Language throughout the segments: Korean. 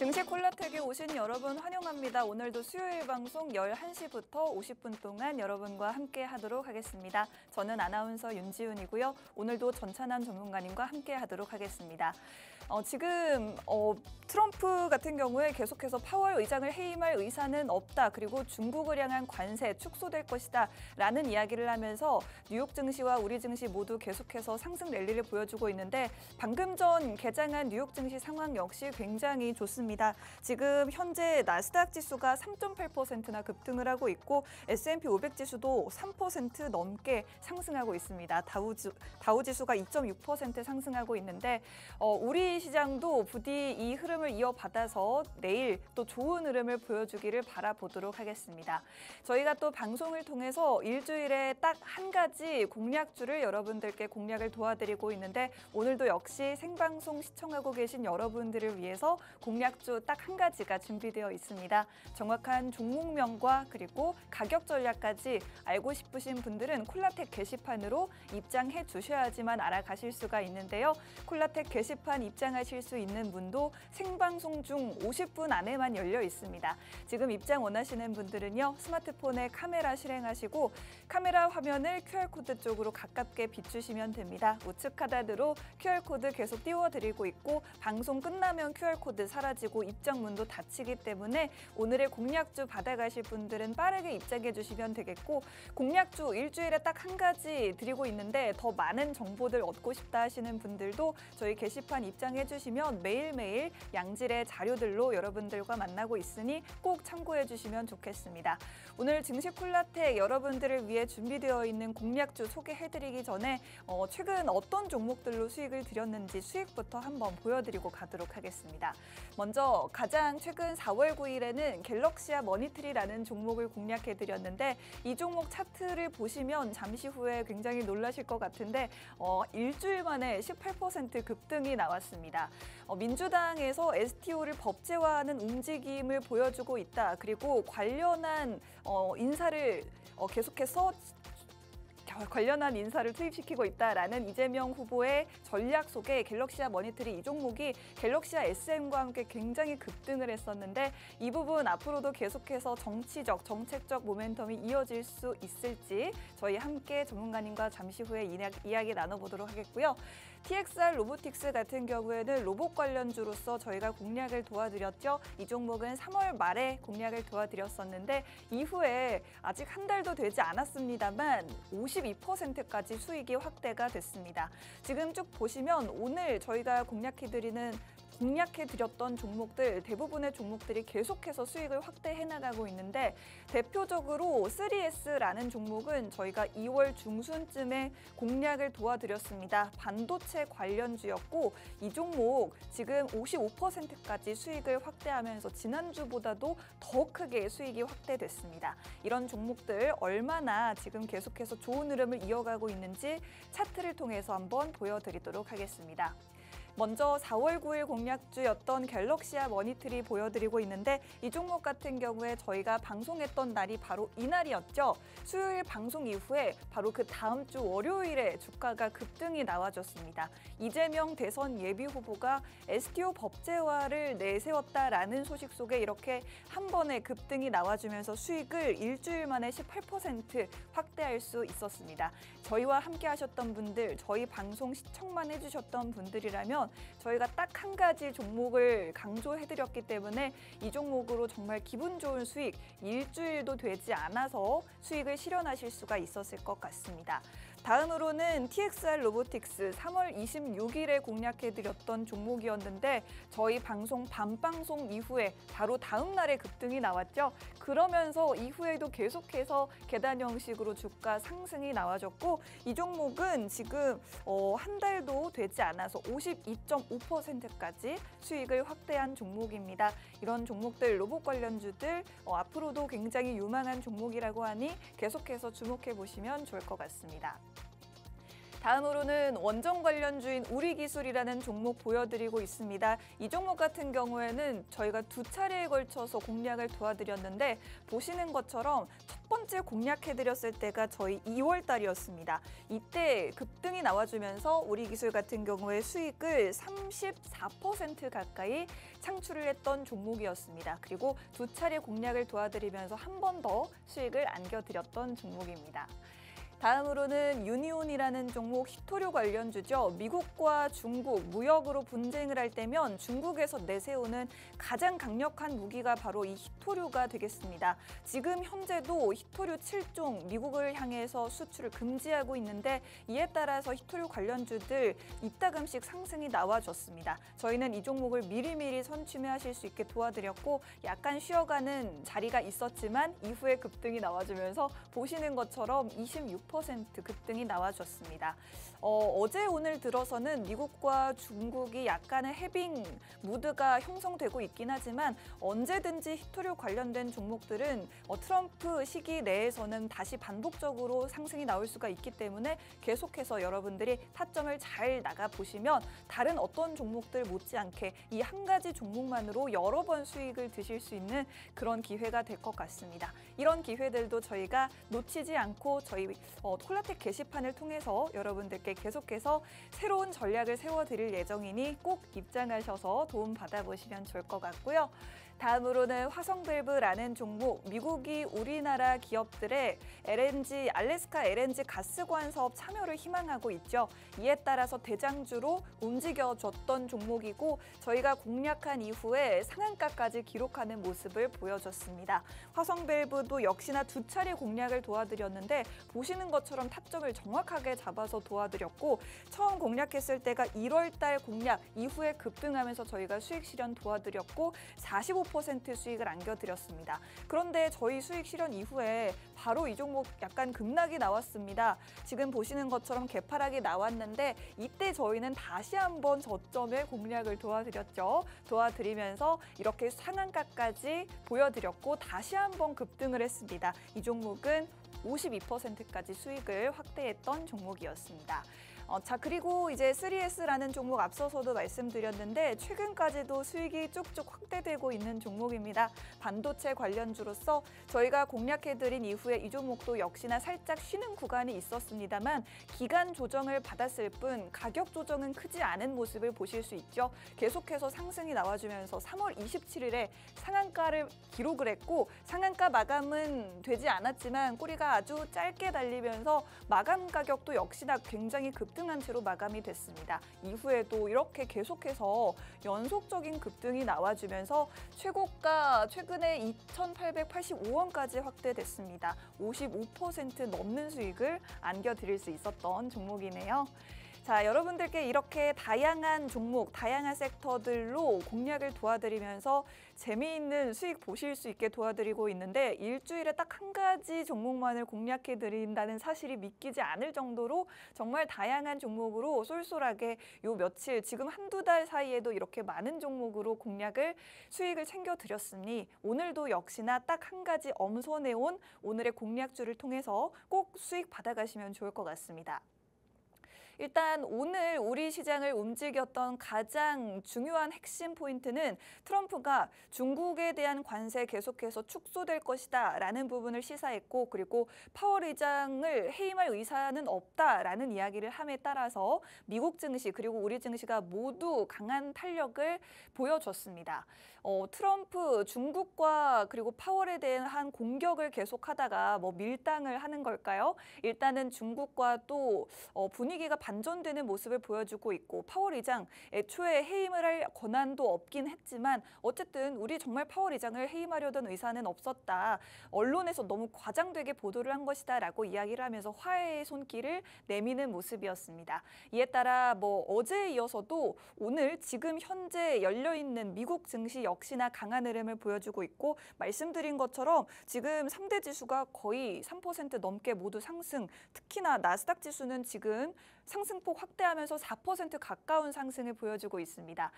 증시 콜라텍에 오신 여러분 환영합니다. 오늘도 수요일 방송 11시부터 50분 동안 여러분과 함께 하도록 하겠습니다. 저는 아나운서 윤지훈이고요. 오늘도 전찬환 전문가님과 함께 하도록 하겠습니다. 지금 트럼프 같은 경우에 계속해서 파월 의장을 해임할 의사는 없다. 그리고 중국을 향한 관세 축소될 것이다. 라는 이야기를 하면서 뉴욕 증시와 우리 증시 모두 계속해서 상승 랠리를 보여주고 있는데 방금 전 개장한 뉴욕 증시 상황 역시 굉장히 좋습니다. 지금 현재 나스닥 지수가 3.8%나 급등을 하고 있고 S&P 500 지수도 3% 넘게 상승하고 있습니다. 다우 지수가 2.6% 상승하고 있는데 우리 시장도 부디 이 흐름을 이어받아서 내일 또 좋은 흐름을 보여주기를 바라보도록 하겠습니다. 저희가 또 방송을 통해서 일주일에 딱 한 가지 공략주를 여러분들께 공략을 도와드리고 있는데 오늘도 역시 생방송 시청하고 계신 여러분들을 위해서 공략주 딱 한 가지가 준비되어 있습니다. 정확한 종목명과 그리고 가격 전략까지 알고 싶으신 분들은 콜라텍 게시판으로 입장해 주셔야지만 알아가실 수가 있는데요. 콜라텍 게시판 입장하실 수 있는 문도 생방송 중 50분 안에만 열려 있습니다. 지금 입장 원하시는 분들은요. 스마트폰에 카메라 실행하시고 카메라 화면을 QR코드 쪽으로 가깝게 비추시면 됩니다. 우측 하단으로 QR코드 계속 띄워드리고 있고 방송 끝나면 QR코드 사라지고 입장문도 닫히기 때문에 오늘의 공략주 받아가실 분들은 빠르게 입장해 주시면 되겠고 공략주 일주일에 딱 한 가지 드리고 있는데 더 많은 정보들 얻고 싶다 하시는 분들도 저희 게시판 입장해 주시면 매일매일 양질의 자료들로 여러분들과 만나고 있으니 꼭 참고해 주시면 좋겠습니다. 오늘 증시 콜라텍 여러분들을 위해 준비되어 있는 공략주 소개해드리기 전에 최근 어떤 종목들로 수익을 드렸는지 수익부터 한번 보여드리고 가도록 하겠습니다. 먼저 가장 최근 4월 9일에는 갤럭시아 머니트리라는 종목을 공략해드렸는데 이 종목 차트를 보시면 잠시 후에 굉장히 놀라실 것 같은데 일주일 만에 18% 급등이 나왔습니다. 민주당에서 STO를 법제화하는 움직임을 보여주고 있다. 그리고 관련한 인사를 계속해서 투입시키고 있다라는 이재명 후보의 전략 속에 갤럭시아 머니터리 이 종목이 갤럭시아 SM과 함께 굉장히 급등을 했었는데 이 부분 앞으로도 계속해서 정치적, 정책적 모멘텀이 이어질 수 있을지 저희 함께 전문가님과 잠시 후에 이야기 나눠보도록 하겠고요. TXR 로보틱스 같은 경우에는 로봇 관련주로서 저희가 공략을 도와드렸죠. 이 종목은 3월 말에 공략을 도와드렸었는데 이후에 아직 한 달도 되지 않았습니다만 52%까지 수익이 확대가 됐습니다. 지금 쭉 보시면 오늘 저희가 공략해드렸던 종목들 대부분의 종목들이 계속해서 수익을 확대해 나가고 있는데 대표적으로 3S라는 종목은 저희가 2월 중순쯤에 공략을 도와드렸습니다. 반도체 관련주였고 이 종목 지금 55%까지 수익을 확대하면서 지난주보다도 더 크게 수익이 확대됐습니다. 이런 종목들 얼마나 지금 계속해서 좋은 흐름을 이어가고 있는지 차트를 통해서 한번 보여드리도록 하겠습니다. 먼저 4월 9일 공략주였던 갤럭시아 머니트리 보여드리고 있는데 이 종목 같은 경우에 저희가 방송했던 날이 바로 이날이었죠. 수요일 방송 이후에 바로 그 다음 주 월요일에 주가가 급등이 나와줬습니다. 이재명 대선 예비 후보가 STO 법제화를 내세웠다라는 소식 속에 이렇게 한 번에 급등이 나와주면서 수익을 일주일 만에 18% 확대할 수 있었습니다. 저희와 함께 하셨던 분들, 저희 방송 시청만 해주셨던 분들이라면 저희가 딱 한 가지 종목을 강조해드렸기 때문에 이 종목으로 정말 기분 좋은 수익, 일주일도 되지 않아서 수익을 실현하실 수가 있었을 것 같습니다. 다음으로는 TXR 로보틱스 3월 26일에 공략해드렸던 종목이었는데 저희 방송 밤방송 이후에 바로 다음 날에 급등이 나왔죠. 그러면서 이후에도 계속해서 계단 형식으로 주가 상승이 나와줬고 이 종목은 지금 한 달도 되지 않아서 52.5%까지 수익을 확대한 종목입니다. 이런 종목들, 로봇 관련주들 앞으로도 굉장히 유망한 종목이라고 하니 계속해서 주목해 보시면 좋을 것 같습니다. 다음으로는 원전 관련주인 우리기술이라는 종목 보여드리고 있습니다. 이 종목 같은 경우에는 저희가 두 차례에 걸쳐서 공략을 도와드렸는데 보시는 것처럼 첫 번째 공략해드렸을 때가 저희 2월 달이었습니다. 이때 급등이 나와주면서 우리기술 같은 경우에 수익을 34% 가까이 창출을 했던 종목이었습니다. 그리고 두 차례 공략을 도와드리면서 한 번 더 수익을 안겨드렸던 종목입니다. 다음으로는 유니온이라는 종목 히토류 관련주죠. 미국과 중국 무역으로 분쟁을 할 때면 중국에서 내세우는 가장 강력한 무기가 바로 이 히토류가 되겠습니다. 지금 현재도 히토류 7종 미국을 향해서 수출을 금지하고 있는데 이에 따라서 히토류 관련주들 이따금씩 상승이 나와줬습니다. 저희는 이 종목을 미리미리 선취매하실 수 있게 도와드렸고 약간 쉬어가는 자리가 있었지만 이후에 급등이 나와주면서 보시는 것처럼 26% 급등이 나와줬습니다. 어제 오늘 들어서는 미국과 중국이 약간의 해빙 무드가 형성되고 있긴 하지만 언제든지 히토류 관련된 종목들은 트럼프 시기 내에서는 다시 반복적으로 상승이 나올 수가 있기 때문에 계속해서 여러분들이 타점을 잘 나가보시면 다른 어떤 종목들 못지않게 이 한 가지 종목만으로 여러 번 수익을 드실 수 있는 그런 기회가 될 것 같습니다. 이런 기회들도 저희가 놓치지 않고 저희 콜라텍 게시판을 통해서 여러분들께 계속해서 새로운 전략을 세워드릴 예정이니 꼭 입장하셔서 도움 받아보시면 좋을 것 같고요. 다음으로는 화성밸브라는 종목, 미국이 우리나라 기업들의 LNG, 알래스카 LNG 가스관 사업 참여를 희망하고 있죠. 이에 따라서 대장주로 움직여줬던 종목이고 저희가 공략한 이후에 상한가까지 기록하는 모습을 보여줬습니다. 화성밸브도 역시나 두 차례 공략을 도와드렸는데 보시는 것처럼 타점을 정확하게 잡아서 도와드렸고 처음 공략했을 때가 1월 달 공략 이후에 급등하면서 저희가 수익 실현 도와드렸고 45% 수익을 안겨드렸습니다. 그런데 저희 수익 실현 이후에 바로 이 종목 약간 급락이 나왔습니다. 지금 보시는 것처럼 개파락이 나왔는데 이때 저희는 다시 한번 저점에 공략을 도와드렸죠. 도와드리면서 이렇게 상한가까지 보여드렸고 다시 한번 급등을 했습니다. 이 종목은 52%까지 수익을 확대했던 종목이었습니다. 자, 그리고 이제 3S라는 종목 앞서서도 말씀드렸는데 최근까지도 수익이 쭉쭉 확대되고 있는 종목입니다. 반도체 관련주로서 저희가 공략해드린 이후에 이 종목도 역시나 살짝 쉬는 구간이 있었습니다만 기간 조정을 받았을 뿐 가격 조정은 크지 않은 모습을 보실 수 있죠. 계속해서 상승이 나와주면서 3월 27일에 상한가를 기록을 했고 상한가 마감은 되지 않았지만 꼬리가 아주 짧게 달리면서 마감 가격도 역시나 굉장히 급등한 채로 마감이 됐습니다. 이후에도 이렇게 계속해서 연속적인 급등이 나와주면서 최고가 최근에 2,885원까지 확대됐습니다. 55% 넘는 수익을 안겨드릴 수 있었던 종목이네요. 자, 여러분들께 이렇게 다양한 종목, 다양한 섹터들로 공략을 도와드리면서 재미있는 수익 보실 수 있게 도와드리고 있는데 일주일에 딱 한 가지 종목만을 공략해드린다는 사실이 믿기지 않을 정도로 정말 다양한 종목으로 쏠쏠하게 요 며칠, 지금 한두 달 사이에도 이렇게 많은 종목으로 공략을 수익을 챙겨드렸으니 오늘도 역시나 딱 한 가지 엄선해온 오늘의 공략주를 통해서 꼭 수익 받아가시면 좋을 것 같습니다. 일단 오늘 우리 시장을 움직였던 가장 중요한 핵심 포인트는 트럼프가 중국에 대한 관세 계속해서 축소될 것이다 라는 부분을 시사했고 그리고 파월 의장을 해임할 의사는 없다라는 이야기를 함에 따라서 미국 증시 그리고 우리 증시가 모두 강한 탄력을 보여줬습니다. 트럼프 중국과 그리고 파월에 대한 공격을 계속하다가 밀당을 하는 걸까요? 일단은 중국과 또 분위기가 반전되는 모습을 보여주고 있고 파월 의장 애초에 해임을 할 권한도 없긴 했지만 어쨌든 우리 정말 파월 의장을 해임하려던 의사는 없었다. 언론에서 너무 과장되게 보도를 한 것이다 라고 이야기를 하면서 화해의 손길을 내미는 모습이었습니다. 이에 따라 어제에 이어서도 오늘 지금 현재 열려있는 미국 증시 역시나 강한 흐름을 보여주고 있고 말씀드린 것처럼 지금 3대 지수가 거의 3% 넘게 모두 상승, 특히나 나스닥 지수는 지금 상승폭 확대하면서 4% 가까운 상승을 보여주고 있습니다.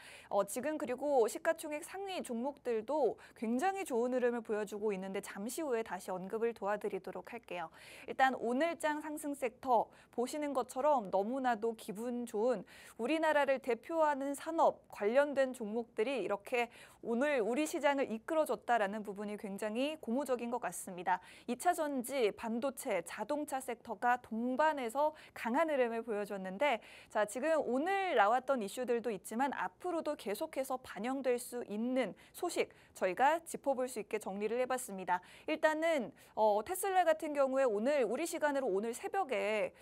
지금 그리고 시가총액 상위 종목들도 굉장히 좋은 흐름을 보여주고 있는데 잠시 후에 다시 언급을 도와드리도록 할게요. 일단 오늘장 상승 섹터 보시는 것처럼 너무나도 기분 좋은 우리나라를 대표하는 산업 관련된 종목들이 이렇게 오늘 우리 시장을 이끌어줬다라는 부분이 굉장히 고무적인 것 같습니다. 2차 전지, 반도체, 자동차 섹터가 동반해서 강한 흐름을 보여줬는데 자, 지금 오늘 나왔던 이슈들도 있지만 앞으로도 계속해서 반영될 수 있는 소식 저희가 짚어볼 수 있게 정리를 해봤습니다. 일단은 테슬라 같은 경우에 오늘 우리 시간으로 오늘 새벽에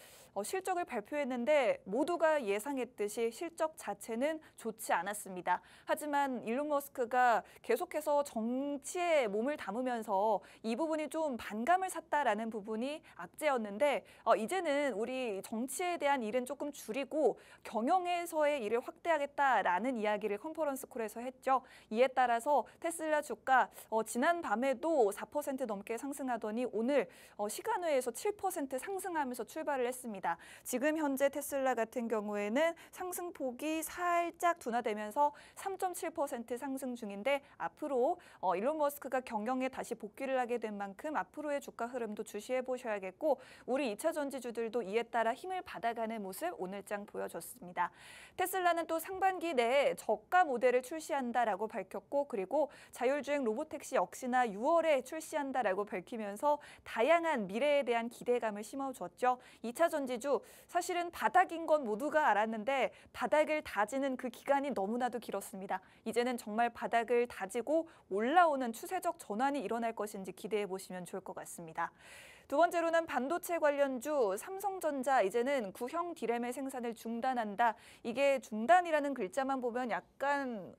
실적을 발표했는데 모두가 예상했듯이 실적 자체는 좋지 않았습니다. 하지만 일론 머스크가 계속해서 정치에 몸을 담으면서 이 부분이 좀 반감을 샀다라는 부분이 악재였는데 이제는 우리 정치에 대한 일은 조금 줄이고 경영에서의 일을 확대하겠다라는 이야기를 컨퍼런스 콜에서 했죠. 이에 따라서 테슬라 주가 지난 밤에도 4% 넘게 상승하더니 오늘 시간외에서 7% 상승하면서 출발을 했습니다. 지금 현재 테슬라 같은 경우에는 상승폭이 살짝 둔화되면서 3.7% 상승 중인데 앞으로 일론 머스크가 경영에 다시 복귀를 하게 된 만큼 앞으로의 주가 흐름도 주시해 보셔야겠고 우리 2차 전지주들도 이에 따라 힘을 받아가는 모습 오늘장 보여줬습니다. 테슬라는 또 상반기 내에 저가 모델을 출시한다라고 밝혔고 그리고 자율주행 로보택시 역시나 6월에 출시한다라고 밝히면서 다양한 미래에 대한 기대감을 심어줬죠. 2차 전지주 사실은 바닥인 건 모두가 알았는데 바닥을 다지는 그 기간이 너무나도 길었습니다. 이제는 정말 바닥을 다지고 올라오는 추세적 전환이 일어날 것인지 기대해 보시면 좋을 것 같습니다. 두 번째로는 반도체 관련주 삼성전자 이제는 구형 D램의 생산을 중단한다. 이게 중단이라는 글자만 보면 약간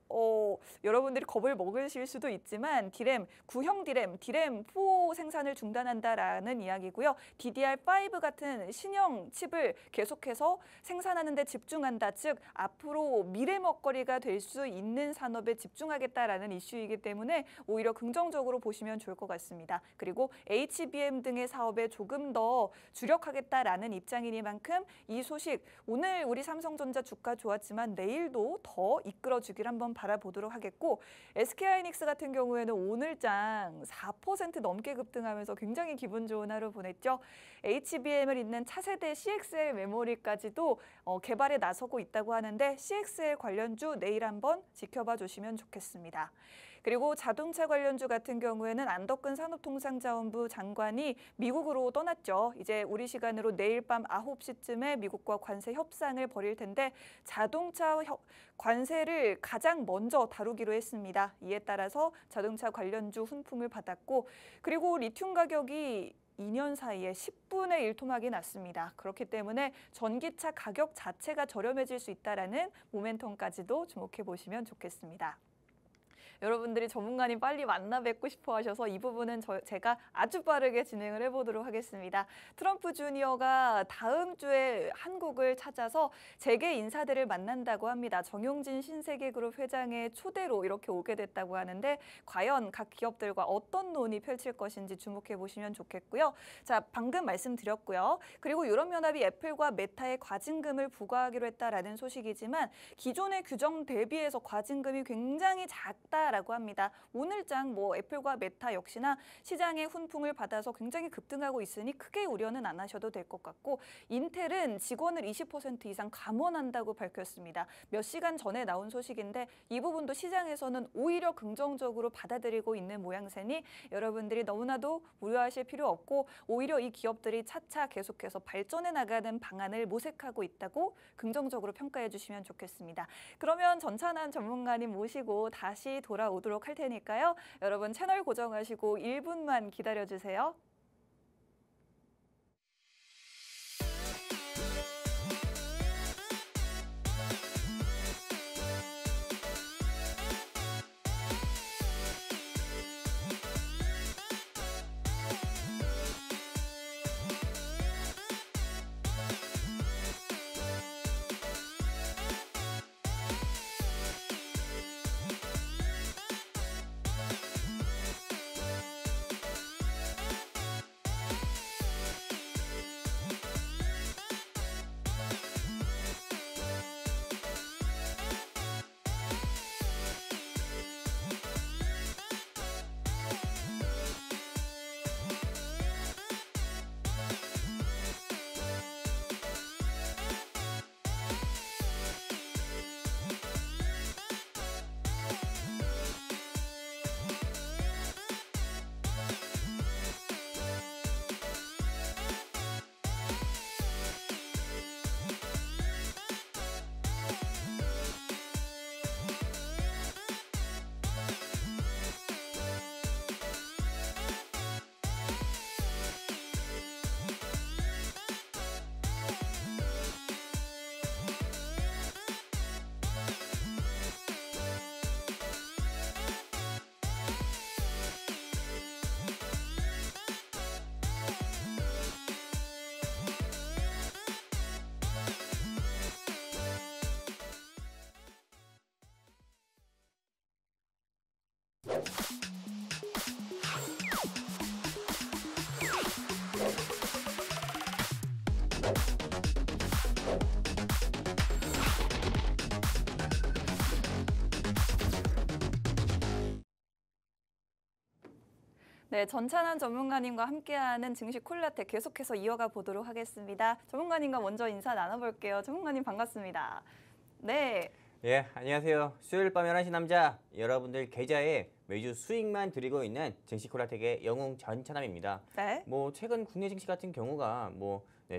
여러분들이 겁을 먹으실 수도 있지만 D램, 구형 D램4 생산을 중단한다라는 이야기고요. DDR5 같은 신형 칩을 계속해서 생산하는 데 집중한다. 즉 앞으로 미래 먹거리가 될 수 있는 산업에 집중하겠다라는 이슈이기 때문에 오히려 긍정적으로 보시면 좋을 것 같습니다. 그리고 HBM 등의 사업에 조금 더 주력하겠다라는 입장이니만큼 이 소식 오늘 우리 삼성전자 주가 좋았지만 내일도 더 이끌어주길 한번 바라보도록 하겠고 SK하이닉스 같은 경우에는 오늘장 4% 넘게 급등하면서 굉장히 기분 좋은 하루 보냈죠. HBM을 잇는 차세대 CXL 메모리까지도 개발에 나서고 있다고 하는데 CXL 관련주 내일 한번 지켜봐 주시면 좋겠습니다. 그리고 자동차 관련주 같은 경우에는 안덕근 산업통상자원부 장관이 미국으로 떠났죠. 이제 우리 시간으로 내일 밤 9시쯤에 미국과 관세 협상을 벌일 텐데 자동차 관세를 가장 먼저 다루기로 했습니다. 이에 따라서 자동차 관련주 훈풍을 받았고 그리고 리튬 가격이 2년 사이에 10분의 1 토막이 났습니다. 그렇기 때문에 전기차 가격 자체가 저렴해질 수 있다는 모멘텀까지도 주목해 보시면 좋겠습니다. 여러분들이 전문가님 빨리 만나 뵙고 싶어 하셔서 이 부분은 제가 아주 빠르게 진행을 해보도록 하겠습니다. 트럼프 주니어가 다음 주에 한국을 찾아서 재계 인사들을 만난다고 합니다. 정용진 신세계그룹 회장의 초대로 이렇게 오게 됐다고 하는데 과연 각 기업들과 어떤 논의 펼칠 것인지 주목해 보시면 좋겠고요. 자, 방금 말씀드렸고요. 그리고 유럽연합이 애플과 메타에 과징금을 부과하기로 했다라는 소식이지만 기존의 규정 대비해서 과징금이 굉장히 작다 라고 합니다. 오늘장 애플과 메타 역시나 시장의 훈풍을 받아서 굉장히 급등하고 있으니 크게 우려는 안 하셔도 될 것 같고 인텔은 직원을 20% 이상 감원한다고 밝혔습니다. 몇 시간 전에 나온 소식인데 이 부분도 시장에서는 오히려 긍정적으로 받아들이고 있는 모양새니 여러분들이 너무나도 우려하실 필요 없고 오히려 이 기업들이 차차 계속해서 발전해 나가는 방안을 모색하고 있다고 긍정적으로 평가해 주시면 좋겠습니다. 그러면 전찬한 전문가님 모시고 다시 돌아오도록 할 테니까요. 여러분 채널 고정하시고 1분만 기다려주세요. 네, 전찬환 전문가님과 함께하는 증시 콜라텍 계속해서 이어가 보도록 하겠습니다. 전문가님과 먼저 인사 나눠볼게요. 전문가님 반갑습니다. 네. 예, 안녕하세요. 수요일 밤 11시 남자, 여러분들 계좌에 매주 수익만 드리고 있는 증시 콜라텍의 영웅 전찬함입니다. 네. 최근 국내 증시 같은 경우가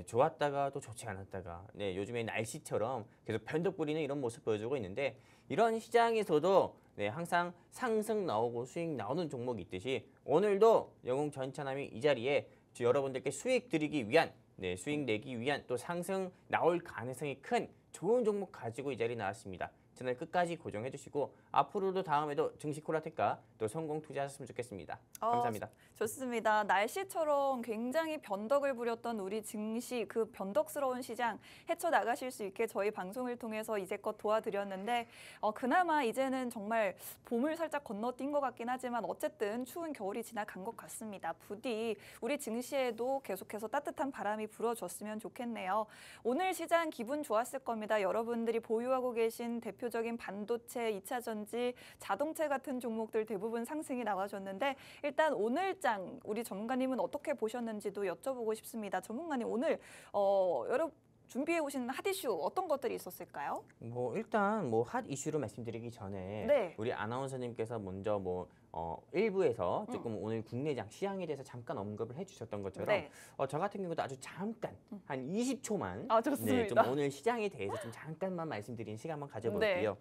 좋았다가 또 좋지 않았다가 요즘에 날씨처럼 계속 변덕 부리는 이런 모습 보여주고 있는데, 이런 시장에서도 항상 상승 나오고 수익 나오는 종목이 있듯이 오늘도 영웅 전찬함이 이 자리에 여러분들께 수익 드리기 위한 수익 내기 위한 또 상승 나올 가능성이 큰 좋은 종목 가지고 이 자리에 나왔습니다. 채널 끝까지 고정해 주시고 앞으로도 다음에도 증시 콜라텍과 또 성공 투자하셨으면 좋겠습니다. 감사합니다. 좋습니다. 날씨처럼 굉장히 변덕을 부렸던 우리 증시, 그 변덕스러운 시장 헤쳐나가실 수 있게 저희 방송을 통해서 이제껏 도와드렸는데 그나마 이제는 정말 봄을 살짝 건너뛴 것 같긴 하지만 어쨌든 추운 겨울이 지나간 것 같습니다. 부디 우리 증시에도 계속해서 따뜻한 바람이 불어줬으면 좋겠네요. 오늘 시장 기분 좋았을 겁니다. 여러분들이 보유하고 계신 대표적인 반도체, 2차 전지, 자동차 같은 종목들 대부분 상승이 나와줬는데 일단 오늘 우리 전문가님은 어떻게 보셨는지도 여쭤보고 싶습니다. 전문가님 오늘 여러분 준비해 오신 핫 이슈 어떤 것들이 있었을까요? 일단 핫 이슈로 말씀드리기 전에 우리 아나운서님께서 먼저 1부에서 조금 오늘 국내장 시장에 대해서 잠깐 언급을 해주셨던 것처럼 저 같은 경우도 아주 잠깐 한 20초만 좀 오늘 시장에 대해서 좀 잠깐만 말씀드리는 시간 한번 가져볼게요.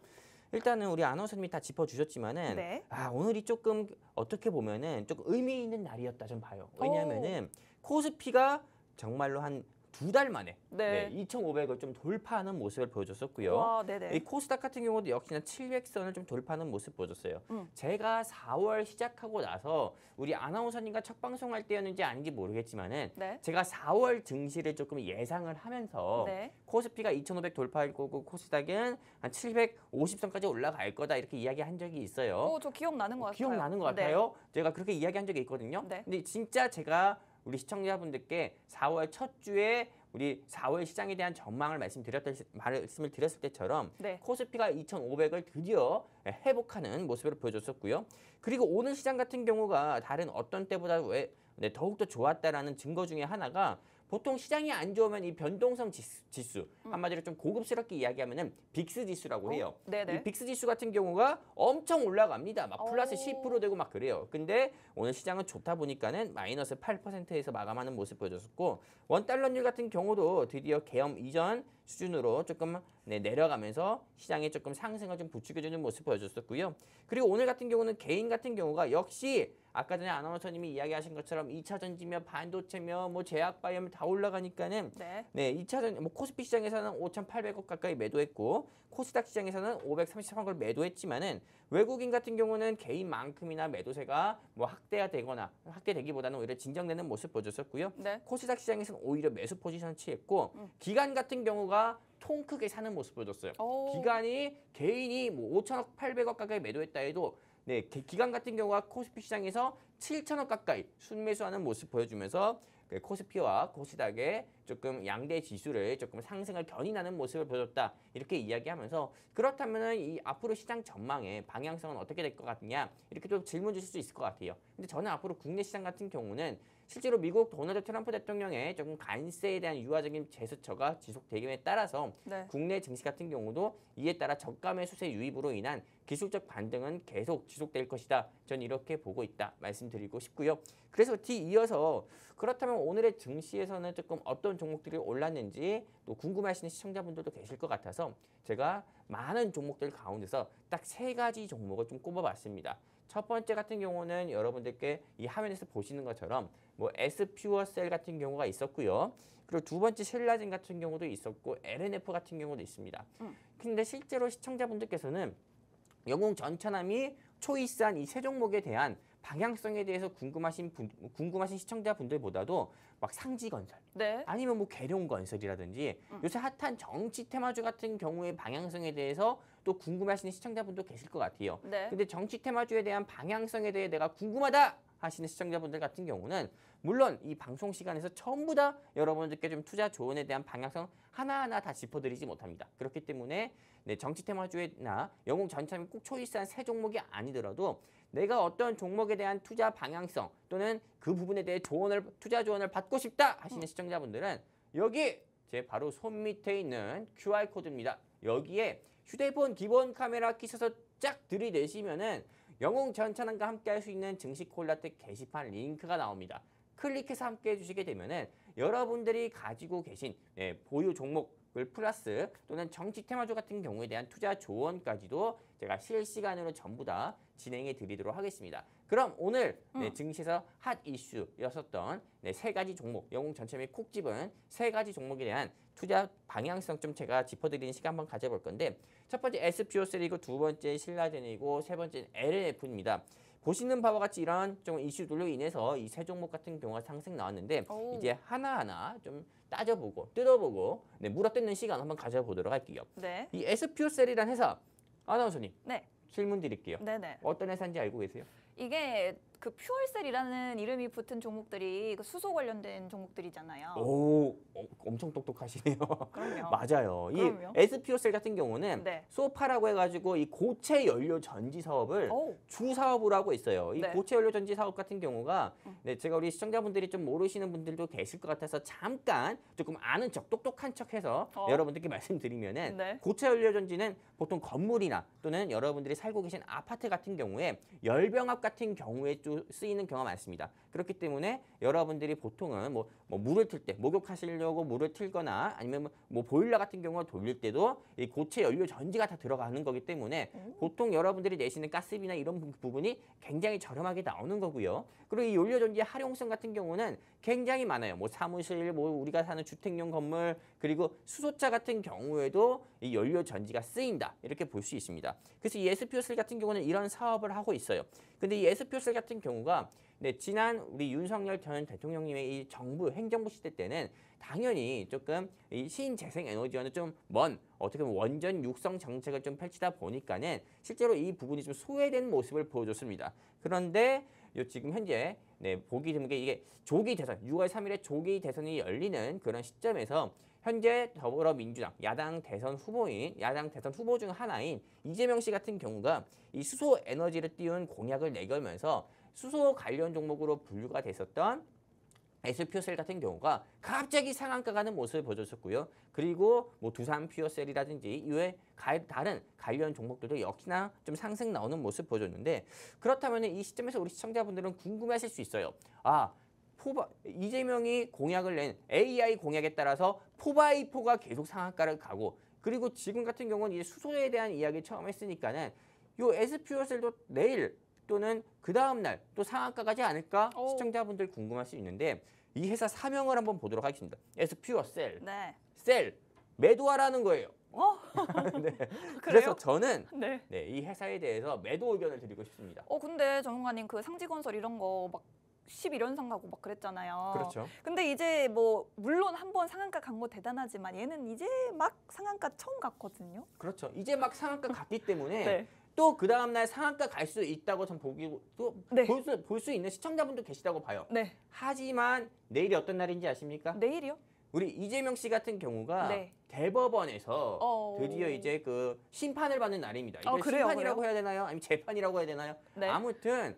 일단은 우리 아나운서님이 다 짚어주셨지만은 오늘이 조금 어떻게 보면은 조금 의미 있는 날이었다 좀 봐요. 왜냐하면은 코스피가 정말로 한 2달 만에 2,500을 좀 돌파하는 모습을 보여줬었고요. 이 코스닥 같은 경우도 역시나 700선을 좀 돌파하는 모습 보여줬어요. 제가 4월 시작하고 나서 우리 아나운서님과 첫 방송할 때였는지 아닌지 모르겠지만은 제가 4월 증시를 조금 예상을 하면서 코스피가 2,500 돌파할 거고 코스닥은 한 750선까지 올라갈 거다 이렇게 이야기한 적이 있어요. 저 기억나는 것 같아요. 기억나는 것 같아요. 제가 그렇게 이야기한 적이 있거든요. 근데 진짜 제가 우리 시청자분들께 4월 첫 주에 우리 4월 시장에 대한 전망을 말씀을 드렸을 때처럼 코스피가 2,500을 드디어 회복하는 모습을 보여줬었고요. 그리고 오늘 시장 같은 경우가 다른 어떤 때보다 더욱더 좋았다라는 증거 중에 하나가 보통 시장이 안 좋으면 이 변동성 지수, 한마디로 좀 고급스럽게 이야기하면은 빅스 지수라고 해요. 이 빅스 지수 같은 경우가 엄청 올라갑니다. 막 플러스 10% 되고 막 그래요. 근데 오늘 시장은 좋다 보니까는 마이너스 8%에서 마감하는 모습 보여줬었고, 원달러율 같은 경우도 드디어 계엄 이전 수준으로 조금 내려가면서 시장에 조금 상승을 좀 부추겨주는 모습 보여줬었고요. 그리고 오늘 같은 경우는 개인 같은 경우가 역시 아까 전에 아나운서님이 이야기하신 것처럼 2차 전지며 반도체며 제약바이오며 다 올라가니까는 2차 전 코스피 시장에서는 5,800억 가까이 매도했고 코스닥 시장에서는 533억을 매도했지만은 외국인 같은 경우는 개인만큼이나 매도세가 확대되기보다는 오히려 진정되는 모습 보여줬었고요. 코스닥 시장에서는 오히려 매수 포지션을 취했고 기관 같은 경우가 통 크게 사는 모습 보여줬어요. 기관이 개인이 5천억 800억 가까이 매도했다 해도 기관 같은 경우가 코스피 시장에서 7천억 가까이 순매수하는 모습 보여주면서 코스피와 코스닥의 조금 양대 지수를 조금 상승을 견인하는 모습을 보여줬다 이렇게 이야기하면서, 그렇다면 이 앞으로 시장 전망의 방향성은 어떻게 될 것 같냐 이렇게 좀 질문 주실 수 있을 것 같아요. 근데 저는 앞으로 국내 시장 같은 경우는 실제로 미국 도널드 트럼프 대통령의 조금 관세에 대한 유화적인 제스처가 지속되기에 따라서 국내 증시 같은 경우도 이에 따라 저가 매수세 유입으로 인한 기술적 반등은 계속 지속될 것이다. 전 이렇게 보고 있다 말씀드리고 싶고요. 그래서 뒤이어서 그렇다면 오늘의 증시에서는 조금 어떤 종목들이 올랐는지 또 궁금해하시는 시청자분들도 계실 것 같아서 제가 많은 종목들 가운데서 딱 3가지 종목을 좀 꼽아봤습니다. 첫 번째 같은 경우는 여러분들께 이 화면에서 보시는 것처럼 S퓨어셀 같은 경우가 있었고요. 그리고 두 번째 셀라진 같은 경우도 있었고 LNF 같은 경우도 있습니다. 근데 실제로 시청자분들께서는 영웅 전찬함이 초이스한 이 세 종목에 대한 방향성에 대해서 궁금하신 시청자분들보다도 막 상지건설 아니면 계룡건설이라든지 요새 핫한 정치 테마주 같은 경우의 방향성에 대해서 또 궁금해하시는 시청자분도 계실 것 같아요. 근데 정치 테마주에 대한 방향성에 대해 내가 궁금하다 하시는 시청자분들 같은 경우는 물론 이 방송 시간에서 전부 다 여러분들께 좀 투자 조언에 대한 방향성 하나하나 다 짚어드리지 못합니다. 그렇기 때문에 네, 정치 테마주나 영웅 전참이 꼭 초이스한 세 종목이 아니더라도 내가 어떤 종목에 대한 투자 방향성 또는 그 부분에 대해 투자 조언을 받고 싶다 하시는 시청자분들은 여기 제 바로 손 밑에 있는 QR코드입니다. 여기에 휴대폰 기본 카메라 끼셔서 쫙 들이대시면은 영웅 전찬환과 함께 할 수 있는 증시 콜라텍 게시판 링크가 나옵니다. 클릭해서 함께 해주시게 되면은 여러분들이 가지고 계신 보유 종목을 플러스 또는 정치 테마주 같은 경우에 대한 투자 조언까지도 제가 실시간으로 전부 다 진행해 드리도록 하겠습니다. 그럼 오늘 증시에서 핫 이슈였었던 세 가지 종목, 영웅 전체 및 콕 집은 세 가지 종목에 대한 투자 방향성 좀 제가 짚어드리는 시간 한번 가져볼 건데 첫 번째 SPO3이고 두 번째 신라젠이고 세 번째는 LNF입니다. 보시는 바와 같이 이런 좀 이슈들로 인해서 이 세 종목 같은 경우가 상승 나왔는데 이제 하나하나 좀 따져보고 뜯어보고 물어뜯는 시간 한번 가져보도록 할게요. 네. 이 SPO3라는 회사 아나운서님 네. 질문 드릴게요. 네네. 어떤 회사인지 알고 계세요? 이게 그 퓨얼셀이라는 이름이 붙은 종목들이 그 수소 관련된 종목들이잖아요. 오, 엄청 똑똑하시네요. 그럼요. 맞아요. 그럼요. 이 SPO셀 같은 경우는 네. 소파라고 해가지고 이 고체 연료 전지 사업을 주 사업으로 하고 있어요. 이 고체 연료 전지 사업 같은 경우가 제가 우리 시청자분들이 좀 모르시는 분들도 계실 것 같아서 잠깐 조금 아는 척, 똑똑한 척해서 여러분들께 말씀드리면은 고체 연료 전지는 보통 건물이나 또는 여러분들이 살고 계신 아파트 같은 경우에 열병합 같은 경우에 좀 쓰이는 경우가 많습니다. 그렇기 때문에 여러분들이 보통은 뭐 물을 틀 때 목욕하시려고 물을 틀거나 아니면 뭐 보일러 같은 경우가 돌릴 때도 이 고체 연료 전지가 다 들어가는 거기 때문에 보통 여러분들이 내시는 가스비나 이런 부분이 굉장히 저렴하게 나오는 거고요. 그리고 이 연료 전지의 활용성 같은 경우는 굉장히 많아요. 뭐 사무실, 뭐 우리가 사는 주택용 건물, 그리고 수소차 같은 경우에도 이 연료 전지가 쓰인다. 이렇게 볼 수 있습니다. 그래서 이 SPO셀 같은 경우는 이런 사업을 하고 있어요. 근데 이 SPO셀 같은 경우가 지난 우리 윤석열 전 대통령님의 이 정부 행정부 시대 때는 당연히 조금 이 신재생 에너지와는 좀 먼 어떻게 보면 원전 육성 정책을 좀 펼치다 보니까는 실제로 이 부분이 좀 소외된 모습을 보여줬습니다. 그런데 지금 현재 보기 드물게 이게 조기 대선 6월 3일에 조기 대선이 열리는 그런 시점에서 현재 더불어민주당 야당 대선 후보 중 하나인 이재명 씨 같은 경우가 이 수소 에너지를 띄운 공약을 내걸면서 수소 관련 종목으로 분류가 됐었던 SPO셀 같은 경우가 갑자기 상한가 가는 모습을 보여줬었고요. 그리고 뭐 두산 퓨어셀이라든지 이외에 다른 관련 종목들도 역시나 좀 상승 나오는 모습 보여줬는데 그렇다면 이 시점에서 우리 시청자분들은 궁금해하실 수 있어요. 이재명이 공약을 낸 AI 공약에 따라서 포바이포가 계속 상한가를 가고 그리고 지금 같은 경우는 이제 수소에 대한 이야기 처음 했으니까는 요 SPO셀도 내일 또는 그 다음 날 또 상한가 가지 않을까 시청자분들 궁금할 수 있는데 이 회사 사명을 한번 보도록 하겠습니다. SPO셀. 네. 셀 매도하라는 거예요. 네. 그래서 저는 이 회사에 대해서 매도 의견을 드리고 싶습니다. 근데 전문가님 그 상지건설 이런 거 막 11연상 가고 막 그랬잖아요. 그렇죠. 근데 이제 뭐 물론 한번 상한가 간 거 대단하지만 얘는 이제 막 상한가 처음 갔거든요. 그렇죠. 이제 막 상한가 갔기 때문에 또 그 다음날 상한가 갈 수 있다고 전 볼 수 있는 시청자분도 계시다고 봐요. 하지만 내일이 어떤 날인지 아십니까? 내일이요? 우리 이재명 씨 같은 경우가 대법원에서 드디어 이제 그 심판을 받는 날입니다. 이걸 심판이라고 해야 되나요? 아니면 재판이라고 해야 되나요? 아무튼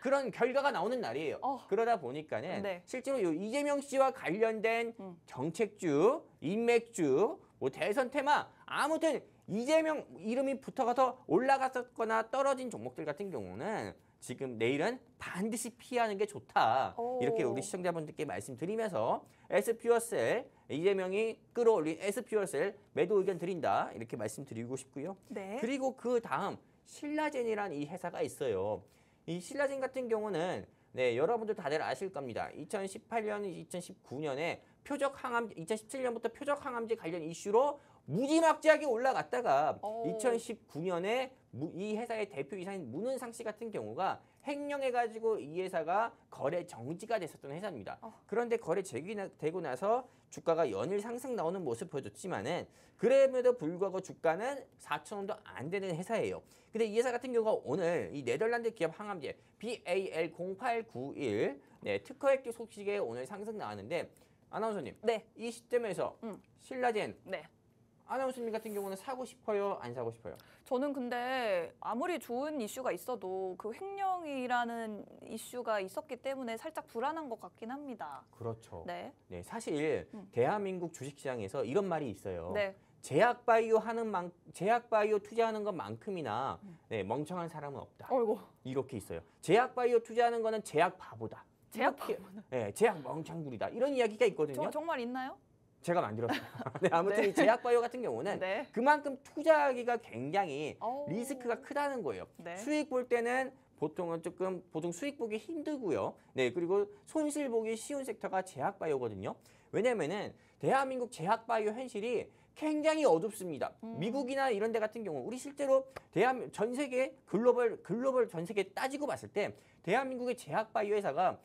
그런 결과가 나오는 날이에요. 그러다 보니까는 실제로 이 이재명 씨와 관련된 정책주, 인맥주, 뭐 대선 테마 아무튼 이재명 이름이 붙어가서 올라갔었거나 떨어진 종목들 같은 경우는 지금 내일은 반드시 피하는 게 좋다. 이렇게 우리 시청자분들께 말씀드리면서 SPO셀 이재명이 끌어올린 SPO셀 매도 의견 드린다. 이렇게 말씀드리고 싶고요. 그리고 그 다음 신라젠이라는 이 회사가 있어요. 이 신라젠 같은 경우는 여러분들 다들 아실 겁니다. 2018년, 2019년에 2017년부터 표적 항암제 관련 이슈로 무지막지하게 올라갔다가 2019년에 이 회사의 대표이사인 문은상 씨 같은 경우가 횡령해가지고 이 회사가 거래 정지가 됐었던 회사입니다. 그런데 거래 재개되고 나서 주가가 연일 상승 나오는 모습 보여줬지만은 그럼에도 불구하고 주가는 4,000원도 안 되는 회사예요. 근데 이 회사 같은 경우가 오늘 이 네덜란드 기업 항암제 BAL0891 특허 획득 소식에 오늘 상승 나왔는데 아나운서님, 네. 이 시점에서 신라젠 네. 아나운서님 같은 경우는 사고 싶어요? 안 사고 싶어요? 저는 근데 아무리 좋은 이슈가 있어도 그 횡령이라는 이슈가 있었기 때문에 살짝 불안한 것 같긴 합니다. 그렇죠. 네. 네, 사실 대한민국 주식시장에서 이런 말이 있어요. 네. 제약바이오 투자하는 것만큼이나 멍청한 사람은 없다. 어이구. 이렇게 있어요. 제약바이오 투자하는 거는 제약 바보다. 제약 바보다. 네, 제약 멍청구리다. 이런 이야기가 있거든요. 정말 있나요? 제가 만들었어요. 네, 아무튼 이 제약바이오 같은 경우는 그만큼 투자하기가 굉장히 리스크가 크다는 거예요. 수익 볼 때는 보통 수익 보기 힘들고요. 네, 그리고 손실 보기 쉬운 섹터가 제약바이오거든요. 왜냐면은 대한민국 제약바이오 현실이 굉장히 어둡습니다. 미국이나 이런 데 같은 경우 우리 실제로 전 세계 글로벌 전 세계 따지고 봤을 때 대한민국의 제약바이오 회사가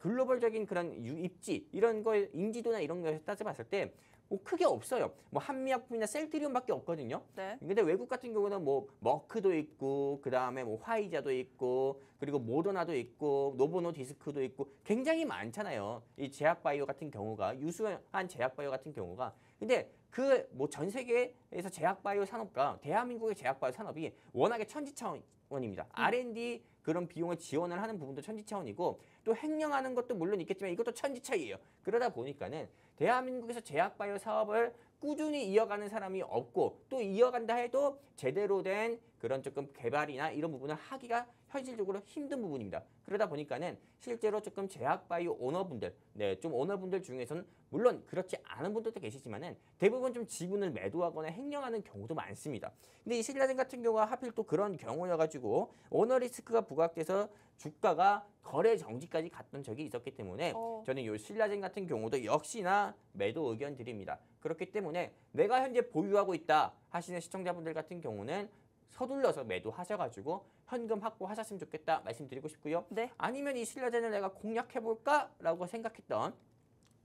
글로벌적인 그런 입지 이런 거 인지도나 이런 거에서 따져봤을 때 뭐 크게 없어요. 뭐 한미약품이나 셀트리온밖에 없거든요. 네. 근데 외국 같은 경우는 뭐 머크도 있고 그다음에 뭐 화이자도 있고 그리고 모더나도 있고 노보노디스크도 있고 굉장히 많잖아요. 이 제약바이오 같은 경우가 유수한 제약바이오 같은 경우가 근데 그 뭐 전 세계에서 제약바이오 산업과 대한민국의 제약바이오 산업이 워낙에 천지차원입니다. R&D 그런 비용을 지원을 하는 부분도 천지차원이고 또 횡령하는 것도 물론 있겠지만 이것도 천지차이예요. 그러다 보니까는 대한민국에서 제약바이오 사업을 꾸준히 이어가는 사람이 없고 또 이어간다 해도 제대로 된 그런 조금 개발이나 이런 부분을 하기가 현실적으로 힘든 부분입니다. 그러다 보니까는 실제로 조금 제약바이오 오너분들, 좀 오너분들 중에서는 물론 그렇지 않은 분들도 계시지만은 대부분 좀 지분을 매도하거나 횡령하는 경우도 많습니다. 근데 이 신라젠 같은 경우가 하필 또 그런 경우여가지고 오너 리스크가 부각돼서 주가가 거래 정지까지 갔던 적이 있었기 때문에 저는 이 신라젠 같은 경우도 역시나 매도 의견 드립니다. 그렇기 때문에 내가 현재 보유하고 있다 하시는 시청자분들 같은 경우는 서둘러서 매도하셔가지고 현금 확보하셨으면 좋겠다 말씀드리고 싶고요. 네. 아니면 이 신라젠을 내가 공략해볼까라고 생각했던